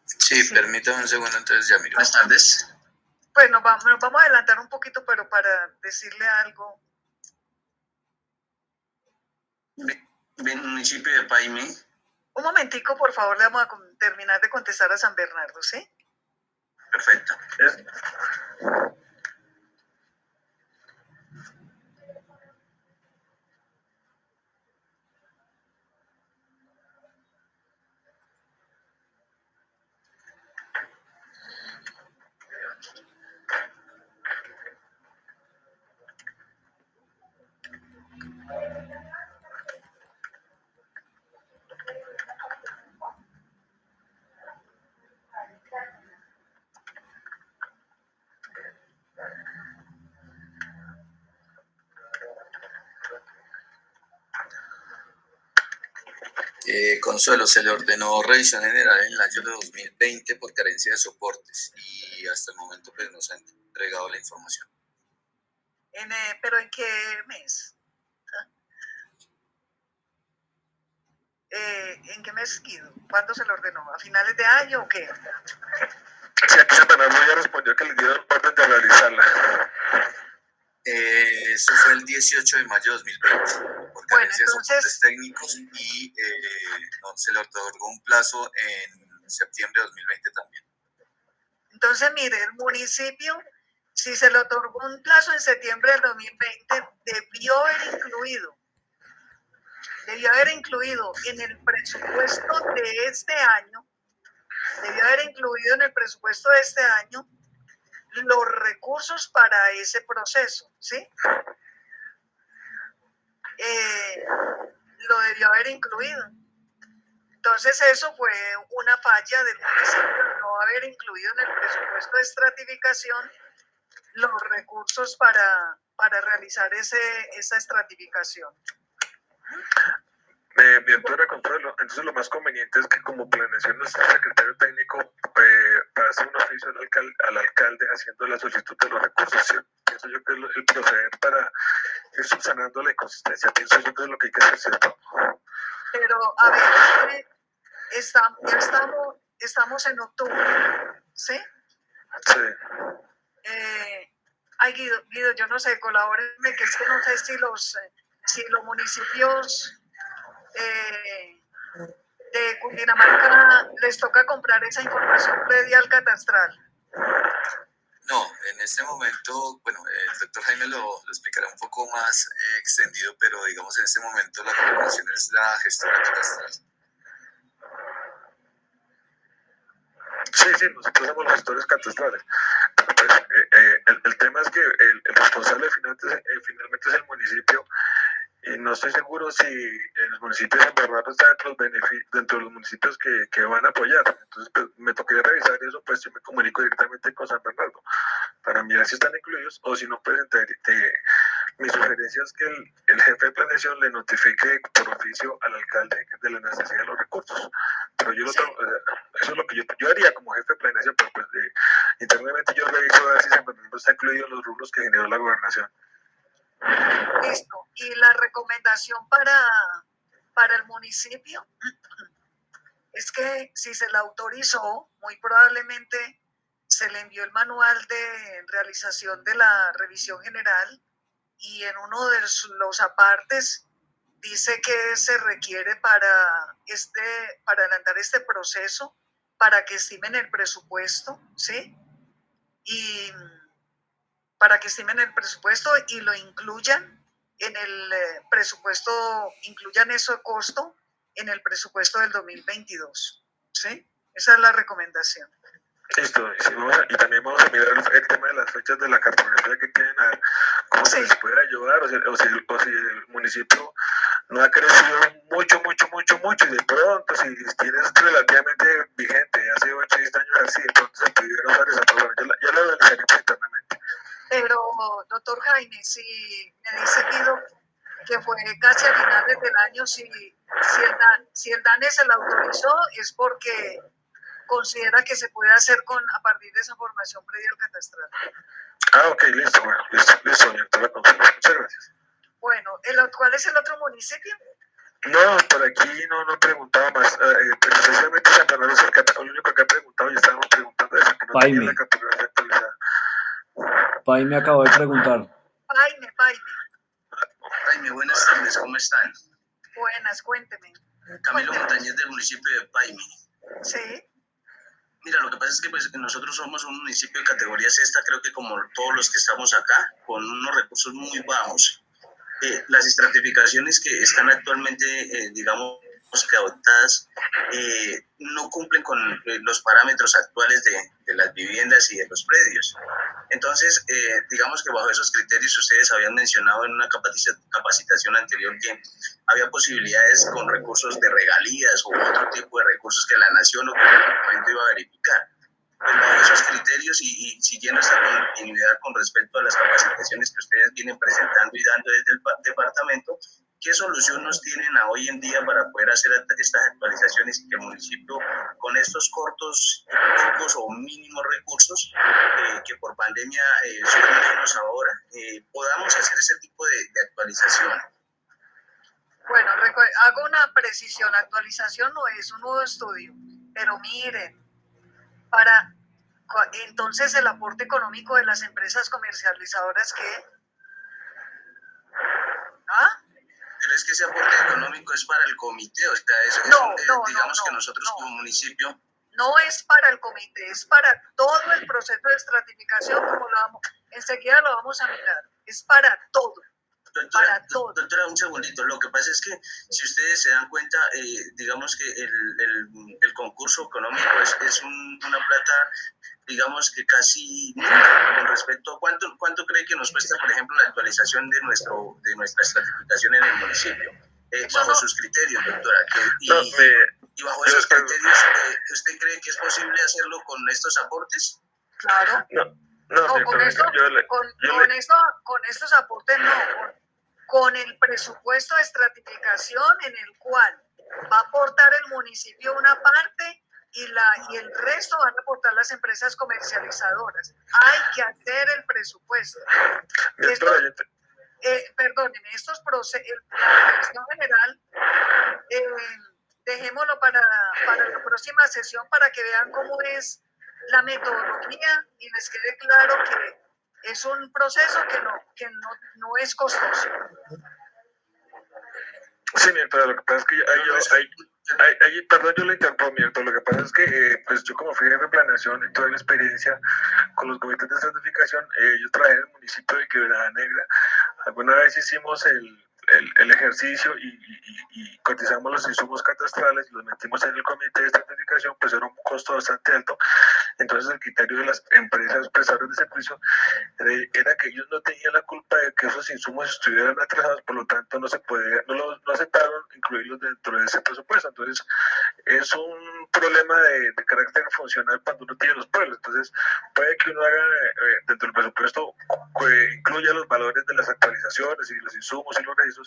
[SPEAKER 3] Sí, permítame un segundo, entonces ya miro.
[SPEAKER 4] Buenas tardes.
[SPEAKER 1] Pues nos vamos a adelantar un poquito, pero para decirle algo.
[SPEAKER 4] Municipio de Paine.
[SPEAKER 1] Un momentico, por favor, le vamos a terminar de contestar a San Bernardo, ¿sí?
[SPEAKER 4] Perfecto.
[SPEAKER 3] Consuelo, se le ordenó revisión general en el año de 2020 por carencia de soportes y hasta el momento pues nos han entregado la información.
[SPEAKER 1] ¿Pero en qué mes? ¿En qué mes, Guido? ¿Cuándo se lo ordenó? ¿A finales de año o qué?
[SPEAKER 2] Sí, aquí San Bernardo ya respondió que le dieron orden de realizarla.
[SPEAKER 3] Eso fue el 18 de mayo de 2020, por carencia de soportes técnicos, y se le otorgó un plazo en septiembre de 2020 también.
[SPEAKER 1] Entonces, mire, el municipio, si se le otorgó un plazo en septiembre del 2020, debió haber incluido en el presupuesto de este año, los recursos para ese proceso, ¿sí? Lo debió haber incluido. Entonces eso fue una falla del municipio, no haber incluido en el presupuesto de estratificación los recursos para realizar esa estratificación.
[SPEAKER 2] Mi doctora Consuelo, entonces lo más conveniente es que como planeación nuestro secretario técnico para hacer un oficio al alcalde haciendo la solicitud de los recursos. ¿Sí? Pienso yo que es el proceder para ir subsanando la inconsistencia. Pienso yo que es lo que hay que hacer, ¿cierto?
[SPEAKER 1] Pero, a ver, estamos en octubre, ¿sí?
[SPEAKER 2] Sí.
[SPEAKER 1] Ay, Guido, yo no sé, colabórenme, que es que no sé si los municipios de Cundinamarca les toca comprar esa información predial catastral.
[SPEAKER 3] No, en este momento, bueno, el doctor Jaime lo explicará un poco más extendido, pero digamos en este momento la gobernación es la gestora catastral.
[SPEAKER 2] Sí, nosotros somos los gestores catastrales. Pues, el tema es que el responsable finalmente es el municipio, y no estoy seguro si el municipio de San Bernardo está dentro de los municipios que van a apoyar. Entonces, pues, me tocaría revisar eso, pues yo me comunico directamente con San Bernardo para mirar si están incluidos, o si no, pues mi sugerencia es que el jefe de planeación le notifique por oficio al alcalde de la necesidad de los recursos. Pero eso es lo que yo haría como jefe de planeación, pero pues internamente yo reviso a ver si San Bernardo está incluido en los rubros que generó la gobernación.
[SPEAKER 1] Listo. Y la recomendación para el municipio es que si se la autorizó, muy probablemente se le envió el manual de realización de la revisión general, y en uno de los apartes dice que se requiere para adelantar este proceso, para que estimen el presupuesto, ¿sí? Y para que estimen el presupuesto y lo incluyan en el presupuesto, incluyan ese costo en el presupuesto del 2022, ¿sí? Esa es la recomendación.
[SPEAKER 2] Listo, y también vamos a mirar el tema de las fechas de la cartografía que tienen, a ver cómo se les puede ayudar, o si el municipio no ha crecido mucho, y de pronto, si tienes relativamente vigente, hace 8 o 10 años así, de pronto se pudiera usar esa programa. Ya lo analizaré internamente.
[SPEAKER 1] Pero, doctor Jaime, si me dice Guido que fue casi a finales del año, si el DANE se la autorizó, es porque considera que se puede hacer a partir de esa formación predial catastral.
[SPEAKER 2] Ok, listo, doctora Consuelo. Muchas gracias.
[SPEAKER 1] Bueno, ¿cuál es el otro municipio?
[SPEAKER 2] No, por aquí no preguntaba más. Precisamente San Bernardo es el único que ha preguntado, y estábamos preguntando eso, que no tenía la cartografía actualizada.
[SPEAKER 5] Paime acabó de preguntar.
[SPEAKER 4] Paime, buenas tardes, ¿cómo están?
[SPEAKER 1] Buenas, cuénteme.
[SPEAKER 4] Camilo Montañez, del municipio de Paime.
[SPEAKER 1] Sí.
[SPEAKER 4] Mira, lo que pasa es que pues, nosotros somos un municipio de categoría sexta, creo que como todos los que estamos acá, con unos recursos muy bajos. Las estratificaciones que están actualmente, digamos, que adoptadas, no cumplen con los parámetros actuales de las viviendas y de los predios. Entonces, digamos que bajo esos criterios ustedes habían mencionado en una capacitación anterior que había posibilidades con recursos de regalías o otro tipo de recursos que la nación o que el departamento iba a verificar. Pues bajo esos criterios y siguiendo esta continuidad con respecto a las capacitaciones que ustedes vienen presentando y dando desde el departamento, ¿qué solución nos tienen a hoy en día para poder hacer estas actualizaciones y que el municipio, con estos cortos tipos o mínimos recursos que por pandemia son menos ahora, podamos hacer ese tipo de actualización?
[SPEAKER 1] Bueno, hago una precisión, la actualización no es un nuevo estudio, pero miren, entonces el aporte económico de las empresas comercializadoras, ¿qué? ¿Ah?
[SPEAKER 4] Pero es que ese aporte económico es para el comité, o sea, eso digamos que nosotros como municipio...
[SPEAKER 1] No es para el comité, es para todo el proceso de estratificación, enseguida lo vamos a mirar, es para todo.
[SPEAKER 4] Doctora, un segundito. Lo que pasa es que si ustedes se dan cuenta, digamos que el concurso económico es una plata, digamos que casi nula con respecto a cuánto cree que nos cuesta, por ejemplo, la actualización de nuestra estratificación en el municipio, bajo sus criterios, doctora. Y bajo esos criterios, ¿usted cree que es posible hacerlo con estos aportes?
[SPEAKER 1] Claro. No, con estos aportes no, con el presupuesto de estratificación en el cual va a aportar el municipio una parte y el resto van a aportar las empresas comercializadoras. Hay que hacer el presupuesto. Perdónenme, la gestión general, dejémoslo para la próxima sesión para que vean cómo es la metodología y les quede claro que es un proceso que no es costoso.
[SPEAKER 2] Sí, pero lo que pasa es que perdón, yo le interrumpo, lo que pasa es que pues yo como fui jefe de planeación y toda la experiencia con los comités de certificación, yo trabajé en el municipio de Quebrada Negra. Alguna vez hicimos el ejercicio y cotizamos los insumos catastrales y los metimos en el comité de certificación, pues era un costo bastante alto. Entonces el criterio de las empresas prestadoras de servicio era que ellos no tenían la culpa de que esos insumos estuvieran atrasados, por lo tanto no aceptaron incluirlos dentro de ese presupuesto. Entonces es un problema de carácter funcional cuando uno tiene los pueblos. Entonces puede que uno haga dentro del presupuesto incluya los valores de las actualizaciones y los insumos y los registros,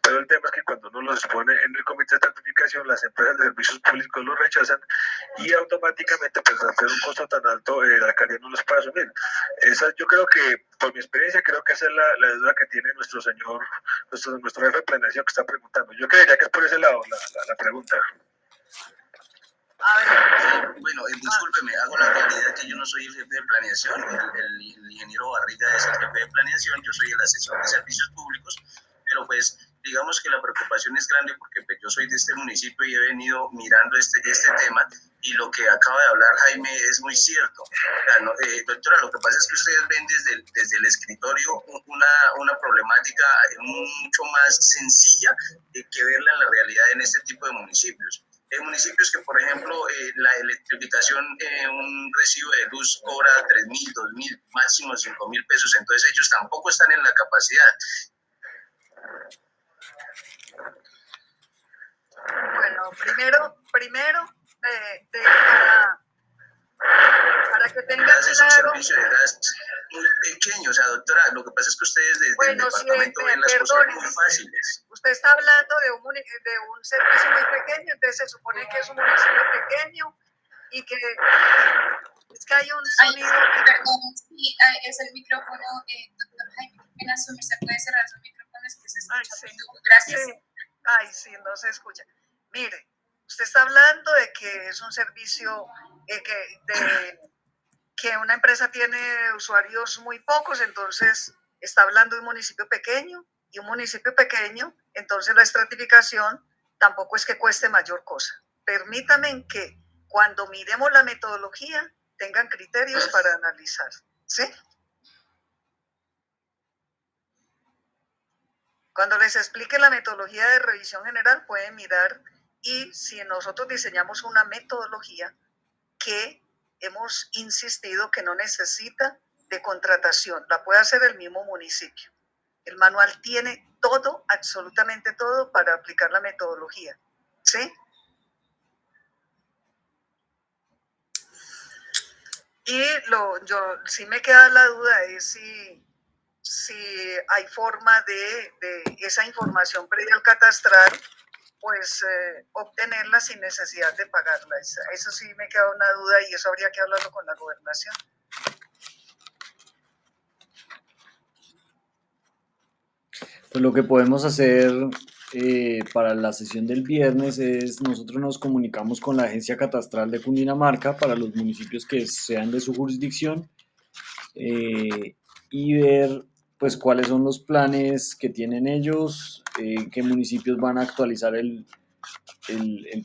[SPEAKER 2] pero el tema es que cuando uno los expone en el comité de certificación, las empresas de servicios públicos los rechazan y automáticamente, pues al ser un costo tan alto, la alcaldía no los puede asumir. Yo creo que, por mi experiencia, creo que esa es la deuda que tiene nuestro jefe de planeación que está preguntando. Yo creería que es por ese lado la pregunta.
[SPEAKER 4] Bueno, discúlpeme, hago la claridad que yo no soy el jefe de planeación, el ingeniero Barriga es el jefe de planeación, yo soy el asesor de servicios públicos, pero pues digamos que la preocupación es grande porque pues, yo soy de este municipio y he venido mirando este tema y lo que acaba de hablar Jaime es muy cierto. Doctora, lo que pasa es que ustedes ven desde el escritorio una problemática mucho más sencilla que verla en la realidad en este tipo de municipios. En municipios que, por ejemplo, la electrificación, un recibo de luz cobra 3.000, 2.000, máximo 5.000 pesos, entonces ellos tampoco están en la capacidad.
[SPEAKER 1] Bueno, primero para que tengan claro...
[SPEAKER 4] Es un servicio de gas muy pequeño, o sea, doctora, lo que pasa es que ustedes desde el departamento ven las cosas muy fáciles.
[SPEAKER 1] Usted está hablando de un servicio muy pequeño, entonces se supone que es un municipio pequeño y que es que hay un sonido...
[SPEAKER 6] Perdón, sí, es el micrófono, doctor Jaime, apenas se puede cerrar su micrófono, es que se escucha. Gracias.
[SPEAKER 1] Sí. Ay, sí, no se escucha. Mire, usted está hablando de que es un servicio que una empresa tiene usuarios muy pocos, entonces está hablando de un municipio pequeño, y un municipio pequeño, entonces la estratificación tampoco es que cueste mayor cosa. Permítame que cuando miremos la metodología tengan criterios para analizar, ¿sí? Cuando les explique la metodología de revisión general pueden mirar, y si nosotros diseñamos una metodología que hemos insistido que no necesita de contratación, la puede hacer el mismo municipio. El manual tiene todo, absolutamente todo, para aplicar la metodología, ¿sí? Y sí me queda la duda es si hay forma de esa información previa al catastral, pues obtenerla sin necesidad de pagarla. Eso sí me queda una duda y eso habría que hablarlo con la gobernación.
[SPEAKER 5] Pues lo que podemos hacer para la sesión del viernes es, nosotros nos comunicamos con la Agencia Catastral de Cundinamarca para los municipios que sean de su jurisdicción, y ver pues cuáles son los planes que tienen ellos, qué municipios van a actualizar el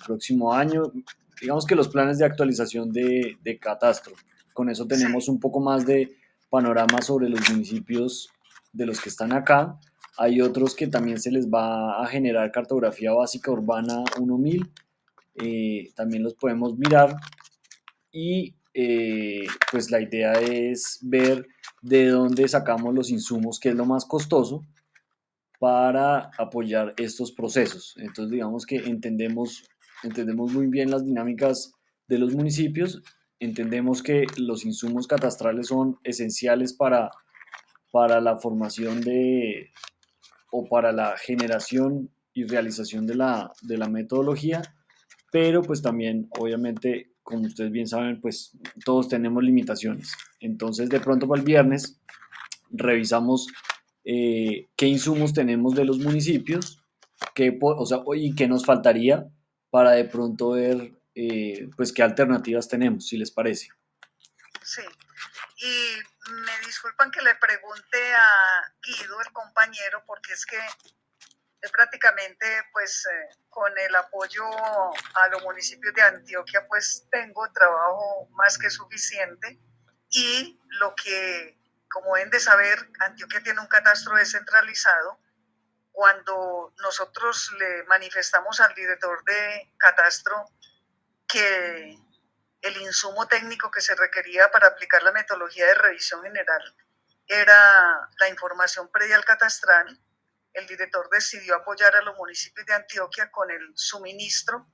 [SPEAKER 5] próximo año, digamos que los planes de actualización de catastro. Con eso tenemos
[SPEAKER 1] Sí,
[SPEAKER 5] un poco más de panorama sobre los municipios de los que están acá. Hay otros que también se les va a generar cartografía básica urbana 1000, también los podemos mirar y pues la idea es ver de dónde sacamos los insumos, que es lo más costoso, para apoyar estos procesos. Entonces, digamos que entendemos muy bien las dinámicas de los municipios, entendemos que los insumos catastrales son esenciales para la formación o para la generación y realización de la metodología, pero pues también, obviamente, como ustedes bien saben, pues todos tenemos limitaciones. Entonces, de pronto para el viernes revisamos qué insumos tenemos de los municipios, o sea, y qué nos faltaría para de pronto ver pues qué alternativas tenemos, si les parece.
[SPEAKER 1] sí. Y me disculpan que le pregunte a Guido, el compañero, porque es que prácticamente pues con el apoyo a los municipios de Antioquia pues tengo trabajo más que suficiente, y lo que, como deben de saber, Antioquia tiene un catastro descentralizado. Cuando nosotros le manifestamos al director de catastro que el insumo técnico que se requería para aplicar la metodología de revisión general era la información predial catastral, el director decidió apoyar a los municipios de Antioquia con el suministro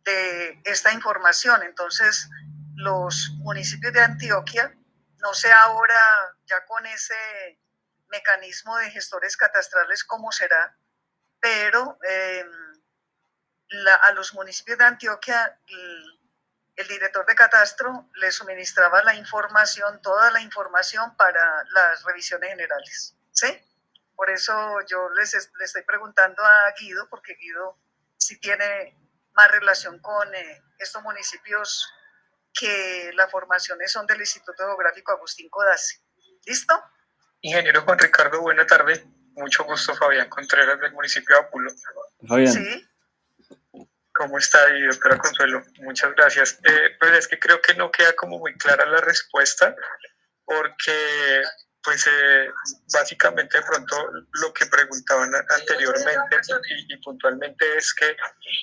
[SPEAKER 1] de esta información. Entonces, los municipios de Antioquia, no sé ahora ya con ese mecanismo de gestores catastrales cómo será, pero a los municipios de Antioquia el director de catastro le suministraba la información, toda la información para las revisiones generales, ¿sí? Por eso yo le estoy preguntando a Guido, porque Guido sí tiene más relación con estos municipios que las formaciones son del Instituto Geográfico Agustín Codazzi. ¿Listo?
[SPEAKER 7] Ingeniero Juan Ricardo, buena tarde. Mucho gusto, Fabián Contreras, del municipio de Apulo.
[SPEAKER 5] Fabián.
[SPEAKER 1] Sí.
[SPEAKER 7] ¿Cómo está? Y doctora Consuelo, muchas gracias. Pues es que creo que no queda como muy clara la respuesta, porque pues básicamente de pronto lo que preguntaban anteriormente y puntualmente es que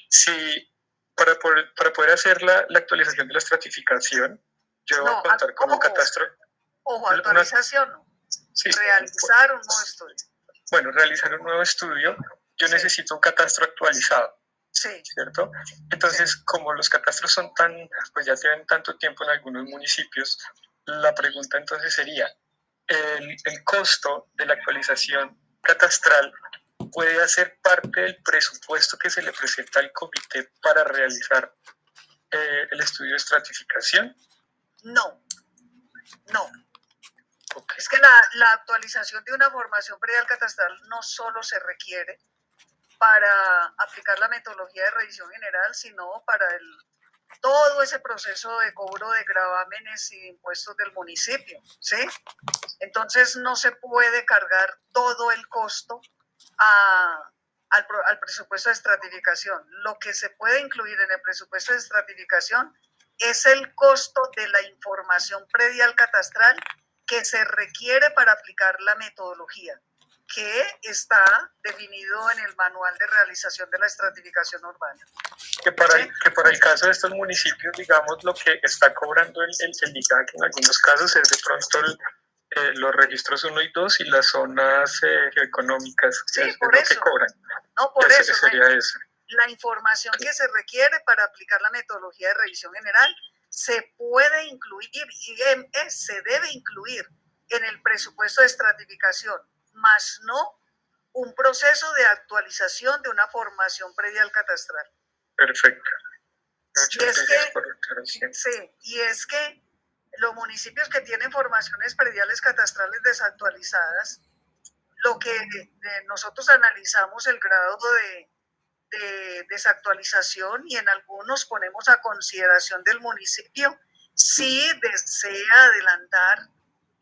[SPEAKER 7] si para poder hacer la actualización de la estratificación, yo debo
[SPEAKER 1] No,
[SPEAKER 7] contar como catastro.
[SPEAKER 1] Ojo, actualización no. Sí, realizar un nuevo estudio.
[SPEAKER 7] Bueno, realizar un nuevo estudio, yo necesito un catastro actualizado.
[SPEAKER 1] Sí.
[SPEAKER 7] ¿Cierto? Entonces, como los catastros son pues ya tienen tanto tiempo en algunos municipios, la pregunta entonces sería, ¿el costo de la actualización catastral puede hacer parte del presupuesto que se le presenta al comité para realizar el estudio de estratificación?
[SPEAKER 1] No, no.
[SPEAKER 7] Okay.
[SPEAKER 1] Es que la actualización de una formación predial catastral no solo se requiere para aplicar la metodología de revisión general, sino para todo ese proceso de cobro de gravámenes y impuestos del municipio, ¿sí? Entonces no se puede cargar todo el costo al presupuesto de estratificación. Lo que se puede incluir en el presupuesto de estratificación es el costo de la información predial catastral que se requiere para aplicar la metodología, que está definido en el manual de realización de la estratificación urbana.
[SPEAKER 7] Que para el caso de estos municipios, digamos, lo que está cobrando el IGAC en algunos casos es de pronto los registros 1 y 2 y las zonas económicas.
[SPEAKER 1] Sí,
[SPEAKER 7] es
[SPEAKER 1] por
[SPEAKER 7] lo
[SPEAKER 1] eso.
[SPEAKER 7] que cobran.
[SPEAKER 1] No, por eso.
[SPEAKER 7] Sería eso.
[SPEAKER 1] La información que se requiere para aplicar la metodología de revisión general se puede incluir y se debe incluir en el presupuesto de estratificación, más no un proceso de actualización de una formación predial catastral.
[SPEAKER 7] Perfecto.
[SPEAKER 1] Muchas gracias por la aclaración. Sí, y es que los municipios que tienen formaciones prediales catastrales desactualizadas, Lo que nosotros analizamos el grado de desactualización y en algunos ponemos a consideración del municipio si desea adelantar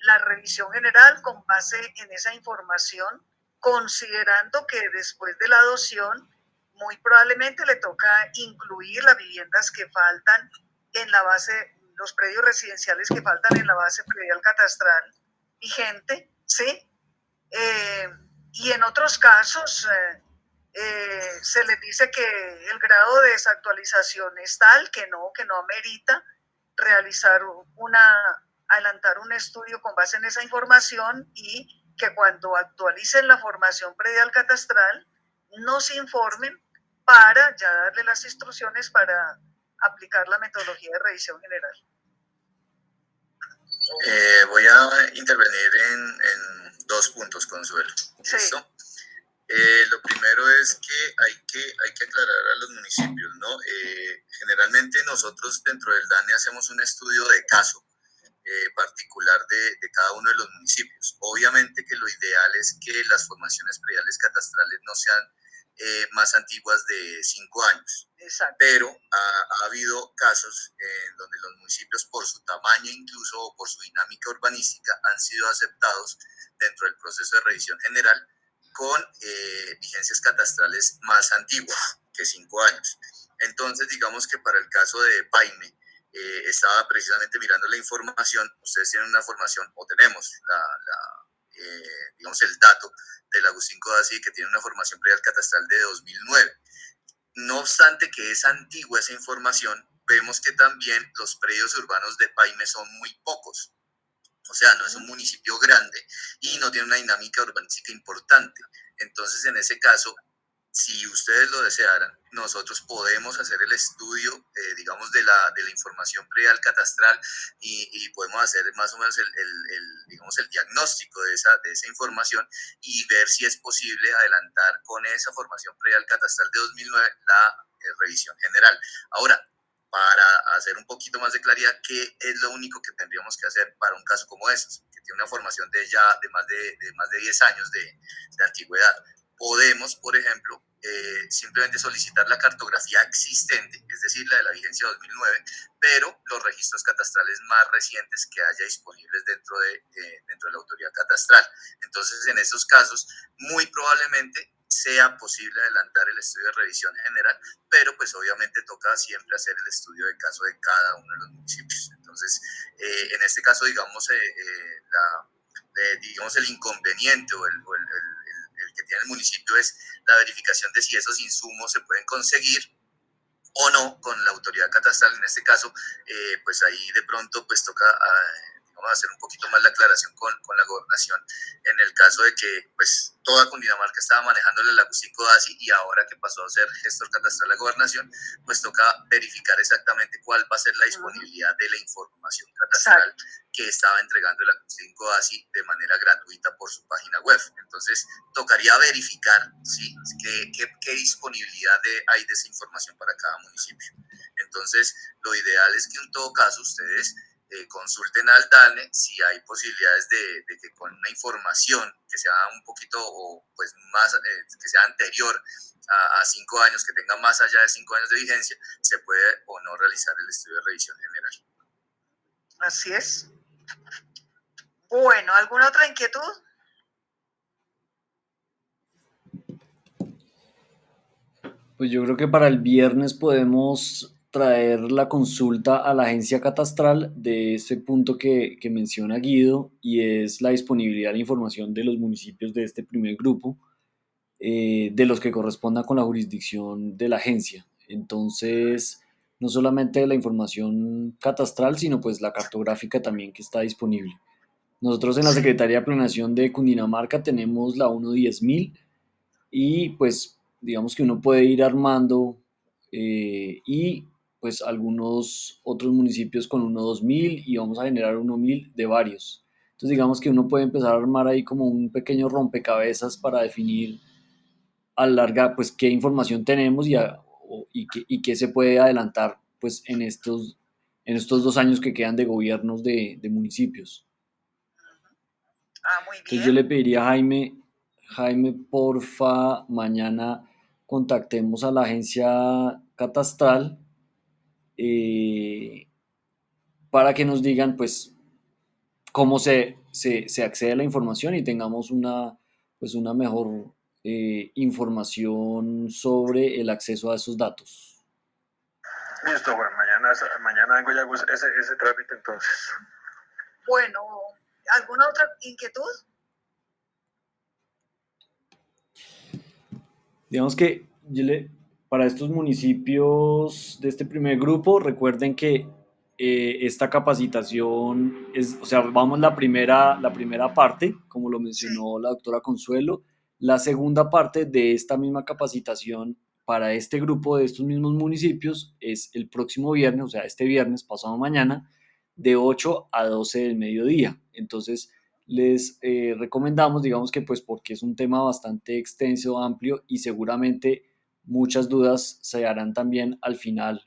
[SPEAKER 1] la revisión general con base en esa información, considerando que después de la adopción muy probablemente le toca incluir las viviendas que faltan en la base, los predios residenciales que faltan en la base predial catastral vigente, ¿sí? Y en otros casos se les dice que el grado de desactualización es tal que no amerita realizar adelantar un estudio con base en esa información y que cuando actualicen la formación predial catastral nos informen para ya darle las instrucciones para aplicar la metodología de revisión general.
[SPEAKER 3] Voy a intervenir en 2 puntos, Consuelo.
[SPEAKER 1] Sí.
[SPEAKER 3] ¿Listo? Lo primero es que hay que aclarar a los municipios, ¿no? Generalmente nosotros dentro del DANE hacemos un estudio de caso particular de cada uno de los municipios. Obviamente que lo ideal es que las formaciones prediales catastrales no sean más antiguas de 5 años.
[SPEAKER 1] Exacto.
[SPEAKER 3] Pero ha habido casos en donde los municipios, por su tamaño incluso o por su dinámica urbanística, han sido aceptados dentro del proceso de revisión general con vigencias catastrales más antiguas que 5 años. Entonces, digamos que para el caso de Paine, estaba precisamente mirando la información, ustedes tienen una formación, o tenemos digamos el dato del Agustín Codazzi, que tiene una formación predial catastral de 2009. No obstante que es antigua esa información, vemos que también los predios urbanos de Paine son muy pocos. O sea, no es un municipio grande y no tiene una dinámica urbanística importante. Entonces, en ese caso, si ustedes lo desearan, nosotros podemos hacer el estudio, digamos, de la información predial catastral y podemos hacer más o menos digamos, el diagnóstico de esa información y ver si es posible adelantar con esa formación predial catastral de 2009 la revisión general. Ahora, para hacer un poquito más de claridad, ¿qué es lo único que tendríamos que hacer para un caso como ese, que tiene una formación de más de 10 años de antigüedad? Podemos, por ejemplo, simplemente solicitar la cartografía existente, es decir, la de la vigencia 2009, pero los registros catastrales más recientes que haya disponibles dentro de la autoridad catastral. Entonces, en estos casos, muy probablemente sea posible adelantar el estudio de revisión general, pero pues obviamente toca siempre hacer el estudio de caso de cada uno de los municipios. Entonces, en este caso, digamos, digamos el inconveniente o el que tiene el municipio es la verificación de si esos insumos se pueden conseguir o no con la autoridad catastral. En este caso, pues ahí de pronto pues toca vamos a hacer un poquito más la aclaración con la gobernación, en el caso de que pues toda Cundinamarca estaba manejándole el Agustín Codazzi y ahora que pasó a ser gestor catastral de la gobernación, pues toca verificar exactamente cuál va a ser la disponibilidad de la información catastral que estaba entregando el Agustín Codazzi de manera gratuita por su página web. Entonces, tocaría verificar ¿sí? qué disponibilidad hay de esa información para cada municipio. Entonces, lo ideal es que en todo caso ustedes consulten al DANE si hay posibilidades de que con una información que sea un poquito o pues más, que sea anterior a 5 años, que tenga más allá de 5 años de vigencia, se puede o no realizar el estudio de revisión general.
[SPEAKER 1] Así es. Bueno, ¿alguna otra inquietud?
[SPEAKER 5] Pues yo creo que para el viernes podemos traer la consulta a la agencia catastral de ese punto que menciona Guido, y es la disponibilidad de información de los municipios de este primer grupo, de los que corresponda con la jurisdicción de la agencia. Entonces, no solamente la información catastral, sino pues la cartográfica también que está disponible. Nosotros en la Secretaría de Planeación de Cundinamarca tenemos la 1.10.000 y pues digamos que uno puede ir armando y pues algunos otros municipios con 1.2000 y vamos a generar 1.000 de varios. Entonces digamos que uno puede empezar a armar ahí como un pequeño rompecabezas para definir a larga pues qué información tenemos y qué se puede adelantar pues en estos 2 años que quedan de gobiernos de municipios.
[SPEAKER 1] Ah, muy bien.
[SPEAKER 5] Entonces yo le pediría a Jaime Jaime, porfa, mañana contactemos a la agencia catastral eh, para que nos digan, pues, cómo se accede a la información y tengamos pues, una mejor información sobre el acceso a esos datos.
[SPEAKER 2] Listo, Juan, mañana vengo y hago ese trámite entonces.
[SPEAKER 1] Bueno, ¿alguna otra inquietud?
[SPEAKER 5] Digamos que para estos municipios de este primer grupo, recuerden que esta capacitación es, o sea, vamos la primera parte, como lo
[SPEAKER 1] Sí,
[SPEAKER 5] mencionó la doctora Consuelo, la segunda parte de esta misma capacitación para este grupo de estos mismos municipios es el próximo viernes, o sea, este viernes, pasado mañana, de 8 a 12 del mediodía. Entonces, les recomendamos, digamos que pues porque es un tema bastante extenso, amplio y seguramente muchas dudas se harán también al final.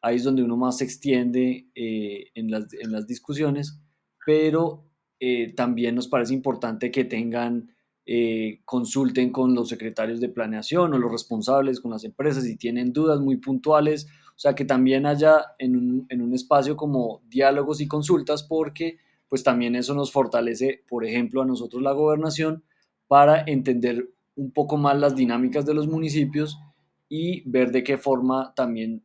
[SPEAKER 5] Ahí es donde uno más se extiende en las discusiones, pero también nos parece importante que consulten con los secretarios de planeación o los responsables con las empresas si tienen dudas muy puntuales, o sea, que también haya en un espacio como diálogos y consultas, porque pues también eso nos fortalece, por ejemplo, a nosotros la gobernación para entender un poco más las dinámicas de los municipios y ver de qué forma también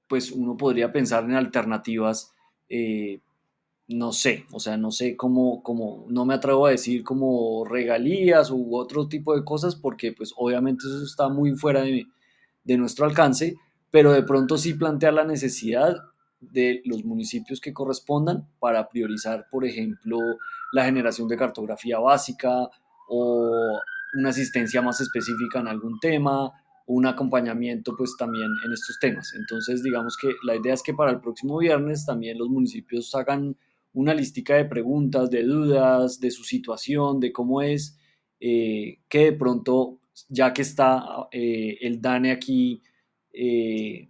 [SPEAKER 5] pues uno podría pensar en alternativas, eh, no sé, o sea, no sé no me atrevo a decir como regalías u otro tipo de cosas, porque pues obviamente eso está muy fuera de nuestro alcance, pero de pronto sí plantear la necesidad de los municipios que correspondan para priorizar, por ejemplo, la generación de cartografía básica o una asistencia más específica en algún tema, un acompañamiento pues también en estos temas. Entonces digamos que la idea es que para el próximo viernes también los municipios hagan una listica de preguntas, de dudas, de su situación, de cómo es, que de pronto, ya que está el DANE aquí,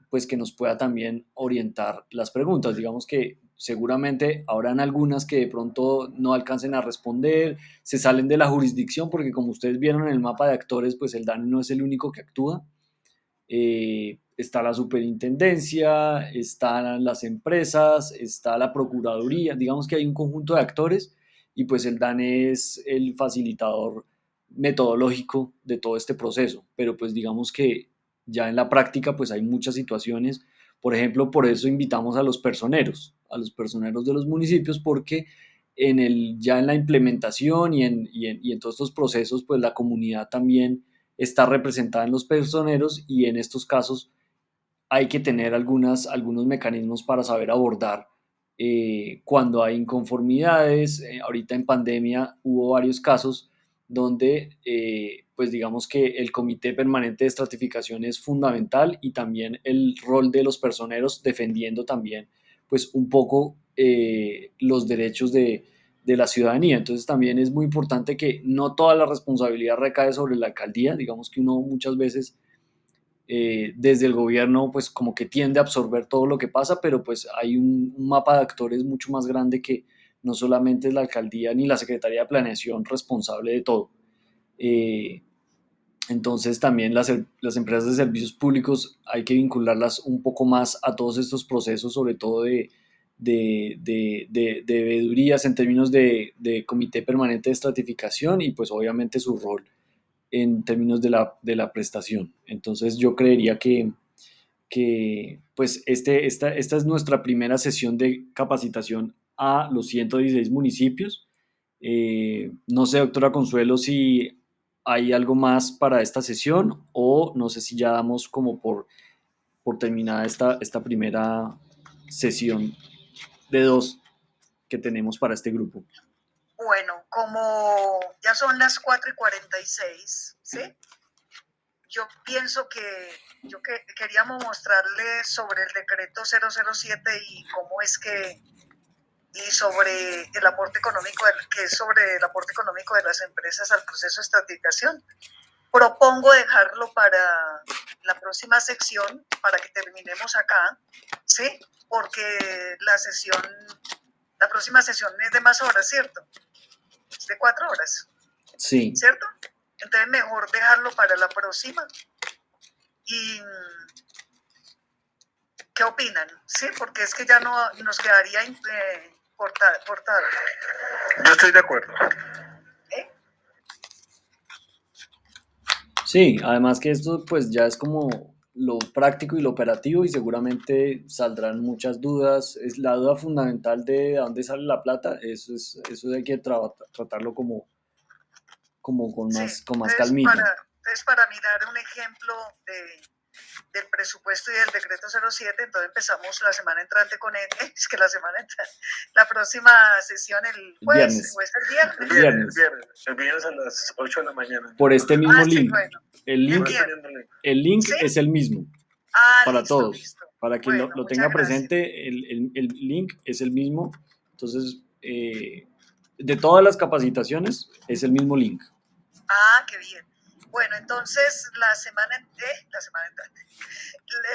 [SPEAKER 5] pues que nos pueda también orientar las preguntas. Digamos que seguramente habrán algunas que de pronto no alcancen a responder, se salen de la jurisdicción, porque como ustedes vieron en el mapa de actores, pues el DANE no es el único que actúa. Está la superintendencia, están las empresas, está la procuraduría, digamos que hay un conjunto de actores y pues el DANE es el facilitador metodológico de todo este proceso, pero pues digamos que ya en la práctica pues hay muchas situaciones, por ejemplo, por eso invitamos a los personeros de los municipios, porque ya en la implementación y en todos estos procesos pues la comunidad también está representada en los personeros y en estos casos hay que tener algunos mecanismos para saber abordar cuando hay inconformidades. Ahorita en pandemia hubo varios casos donde, pues digamos que el Comité Permanente de Estratificación es fundamental y también el rol de los personeros defendiendo también, pues un poco los derechos de la ciudadanía. Entonces también es muy importante que no toda la responsabilidad recae sobre la alcaldía, digamos que uno muchas veces desde el gobierno pues como que tiende a absorber todo lo que pasa, pero pues hay un mapa de actores mucho más grande que no solamente es la alcaldía ni la Secretaría de Planeación responsable de todo. Eh, entonces también las empresas de servicios públicos hay que vincularlas un poco más a todos estos procesos, sobre todo de veedurías en términos de comité permanente de estratificación y pues obviamente su rol en términos de la prestación. Entonces yo creería que pues esta es nuestra primera sesión de capacitación a los 116 municipios. No sé, doctora Consuelo, si hay algo más para esta sesión o no sé si ya damos como por terminada esta primera sesión de dos que tenemos para este grupo.
[SPEAKER 1] Bueno, como ya son las 4:46, ¿sí? Yo pienso que queríamos mostrarles sobre el decreto 007 y cómo es que, y sobre el aporte económico, que es sobre el aporte económico de las empresas al proceso de estratificación. Propongo dejarlo para la próxima sección, para que terminemos acá, ¿sí? Porque la próxima sesión es de más horas, ¿cierto? Es de 4 horas,
[SPEAKER 5] Sí.
[SPEAKER 1] ¿cierto? Entonces mejor dejarlo para la próxima. ¿Y qué opinan? Sí, porque es que ya no nos quedaría cortado.
[SPEAKER 2] Yo estoy de acuerdo.
[SPEAKER 1] ¿Eh?
[SPEAKER 5] Sí, además que esto pues ya es como lo práctico y lo operativo y seguramente saldrán muchas dudas. Es la duda fundamental de dónde sale la plata, eso hay que tratarlo como con
[SPEAKER 1] Sí,
[SPEAKER 5] más calmita.
[SPEAKER 1] entonces para mirar un ejemplo del presupuesto y del decreto 07, entonces empezamos la semana entrante con él, es que la semana entrante, la próxima sesión el jueves,
[SPEAKER 5] Viernes.
[SPEAKER 1] o es el viernes.
[SPEAKER 2] El viernes a las 8 de la mañana.
[SPEAKER 5] Por este mismo
[SPEAKER 1] Sí,
[SPEAKER 5] link.
[SPEAKER 1] bueno,
[SPEAKER 5] El link,
[SPEAKER 1] viernes.
[SPEAKER 5] el link
[SPEAKER 1] ¿Sí?
[SPEAKER 5] es el mismo para
[SPEAKER 1] Listo,
[SPEAKER 5] todos.
[SPEAKER 1] listo.
[SPEAKER 5] Para que
[SPEAKER 1] Bueno,
[SPEAKER 5] lo
[SPEAKER 1] muchas
[SPEAKER 5] tenga
[SPEAKER 1] gracias.
[SPEAKER 5] presente, el link es el mismo. Entonces, de todas las capacitaciones, es el mismo link.
[SPEAKER 1] Qué bien. Bueno, entonces la semana entrante,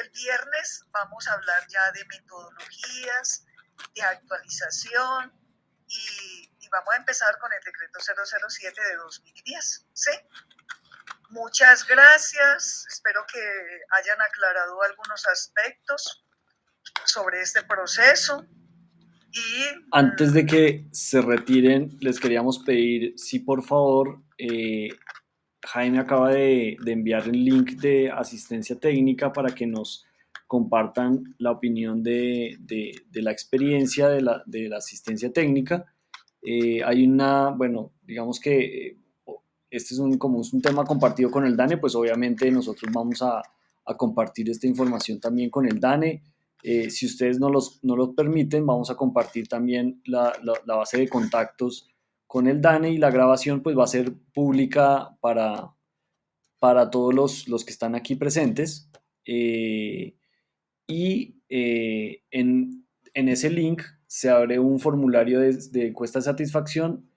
[SPEAKER 1] el viernes vamos a hablar ya de metodologías, de actualización y vamos a empezar con el decreto 007 de 2010. ¿Sí? Muchas gracias. Espero que hayan aclarado algunos aspectos sobre este proceso. Y
[SPEAKER 5] antes de que se retiren, les queríamos pedir si por favor, Jaime acaba de enviar el link de asistencia técnica para que nos compartan la opinión de la experiencia de la asistencia técnica. Hay bueno, digamos que este es como es un tema compartido con el DANE, pues obviamente nosotros vamos a compartir esta información también con el DANE. Si ustedes no los permiten, vamos a compartir también la base de contactos con el DANE y la grabación pues va a ser pública para todos los que están aquí presentes. En ese link se abre un formulario de encuesta de satisfacción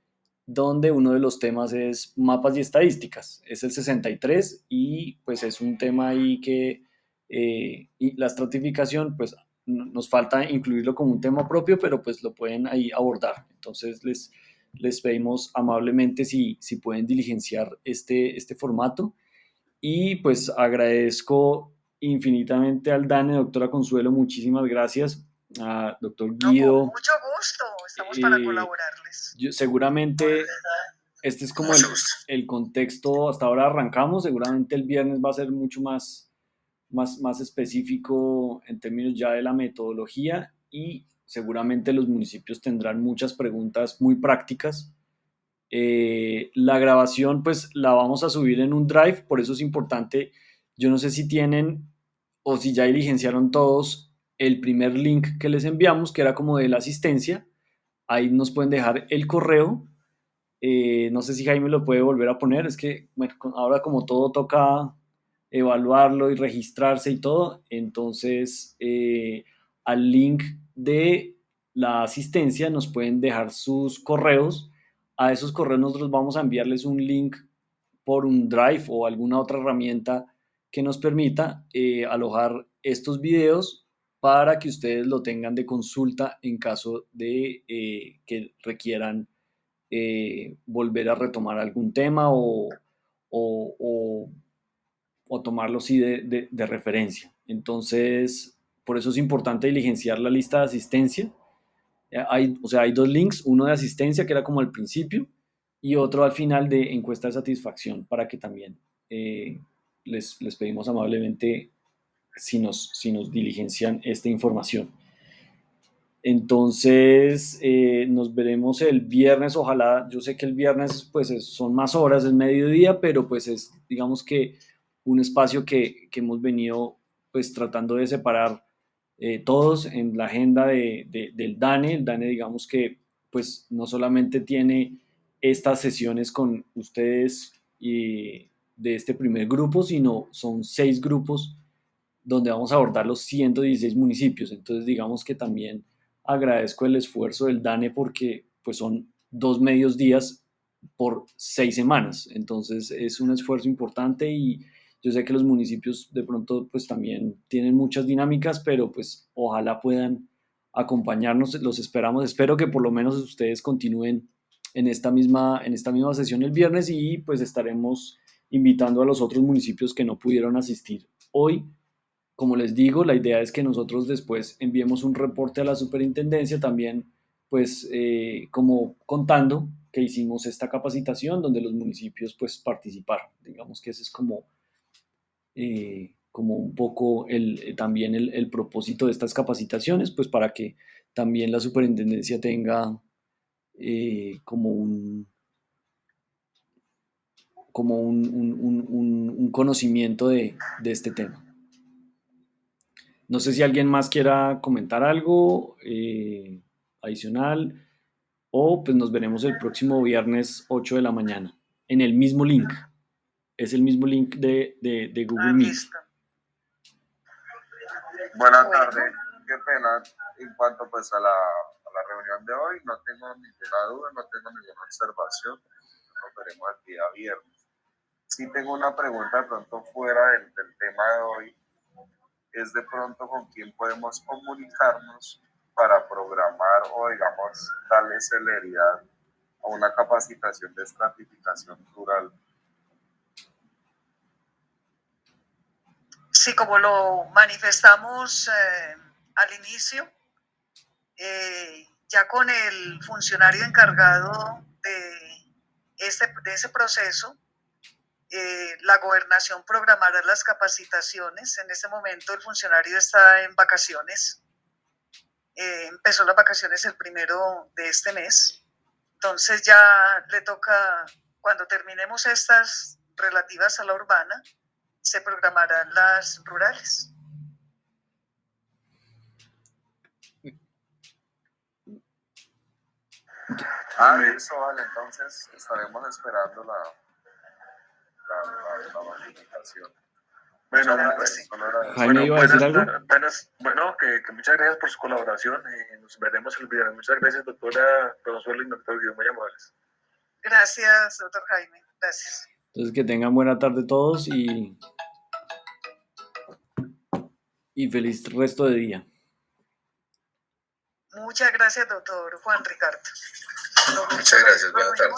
[SPEAKER 5] donde uno de los temas es mapas y estadísticas. Es el 63 y pues es un tema ahí que y la estratificación pues nos falta incluirlo como un tema propio, pero pues lo pueden ahí abordar. Entonces les pedimos amablemente si pueden diligenciar este formato y pues agradezco infinitamente al DANE, doctora Consuelo, muchísimas gracias, a doctor Guido.
[SPEAKER 1] No, con mucho gusto, estamos para colaborarles.
[SPEAKER 5] Seguramente este es como el contexto, hasta ahora arrancamos, seguramente el viernes va a ser mucho más específico en términos ya de la metodología y seguramente los municipios tendrán muchas preguntas muy prácticas. La grabación pues la vamos a subir en un drive, por eso es importante, yo no sé si tienen o si ya diligenciaron todos el primer link que les enviamos, que era como de la asistencia, ahí nos pueden dejar el correo, no sé si Jaime lo puede volver a poner, es que bueno, ahora como todo toca evaluarlo y registrarse y todo, entonces al link de la asistencia nos pueden dejar sus correos, a esos correos nosotros vamos a enviarles un link por un Drive o alguna otra herramienta que nos permita alojar estos videos para que ustedes lo tengan de consulta en caso de que requieran volver a retomar algún tema o tomarlo sí de referencia. Entonces, por eso es importante diligenciar la lista de asistencia. Hay dos links, uno de asistencia que era como al principio y otro al final de encuesta de satisfacción para que también les pedimos amablemente si nos diligencian esta información. Entonces, nos veremos el viernes, ojalá, yo sé que el viernes pues son más horas, es mediodía, pero pues es digamos que un espacio que hemos venido pues tratando de separar todos en la agenda del DANE. El DANE digamos que pues no solamente tiene estas sesiones con ustedes de este primer grupo, sino son 6 grupos donde vamos a abordar los 116 municipios. Entonces, digamos que también agradezco el esfuerzo del DANE porque pues son 2 medios días por 6 semanas. Entonces, es un esfuerzo importante y yo sé que los municipios de pronto pues también tienen muchas dinámicas, pero pues ojalá puedan acompañarnos, los esperamos. Espero que por lo menos ustedes continúen en esta misma sesión el viernes y pues estaremos invitando a los otros municipios que no pudieron asistir hoy. Como les digo, la idea es que nosotros después enviemos un reporte a la superintendencia también, pues como contando que hicimos esta capacitación donde los municipios pues participaron. Digamos que ese es como un poco también el propósito de estas capacitaciones, pues para que también la superintendencia tenga como un conocimiento de este tema. No sé si alguien más quiera comentar algo adicional, o pues nos veremos el próximo viernes 8 de la mañana en el mismo link. Es el mismo link de Google Meet.
[SPEAKER 1] Listo.
[SPEAKER 8] Buenas
[SPEAKER 1] Bueno.
[SPEAKER 8] tardes, qué pena. En cuanto pues a la reunión de hoy, no tengo ninguna duda, no tengo ninguna observación. Nos veremos el día viernes. Sí tengo una pregunta de pronto fuera del tema de hoy. Es de pronto con quién podemos comunicarnos para programar o digamos darle celeridad a una capacitación de estratificación rural.
[SPEAKER 1] Sí, como lo manifestamos al inicio, ya con el funcionario encargado de ese proceso, la gobernación programará las capacitaciones. En este momento el funcionario está en vacaciones. Empezó las vacaciones el 1 de este mes. Entonces ya le toca, cuando terminemos estas relativas a la urbana, se programarán las rurales.
[SPEAKER 8] Eso vale, entonces estaremos esperando la notificación.
[SPEAKER 2] Bueno,
[SPEAKER 5] Jaime, ¿iba a decir algo?
[SPEAKER 2] Bueno, que muchas gracias por su colaboración y nos veremos el viernes. Muchas gracias, doctora Consuelo y doctor Guido, muy amables.
[SPEAKER 1] Gracias, doctor Jaime. Gracias.
[SPEAKER 5] Entonces que tengan buena tarde todos y feliz resto de día.
[SPEAKER 1] Muchas gracias, doctor Juan Ricardo.
[SPEAKER 3] Muchas gracias, buena tarde.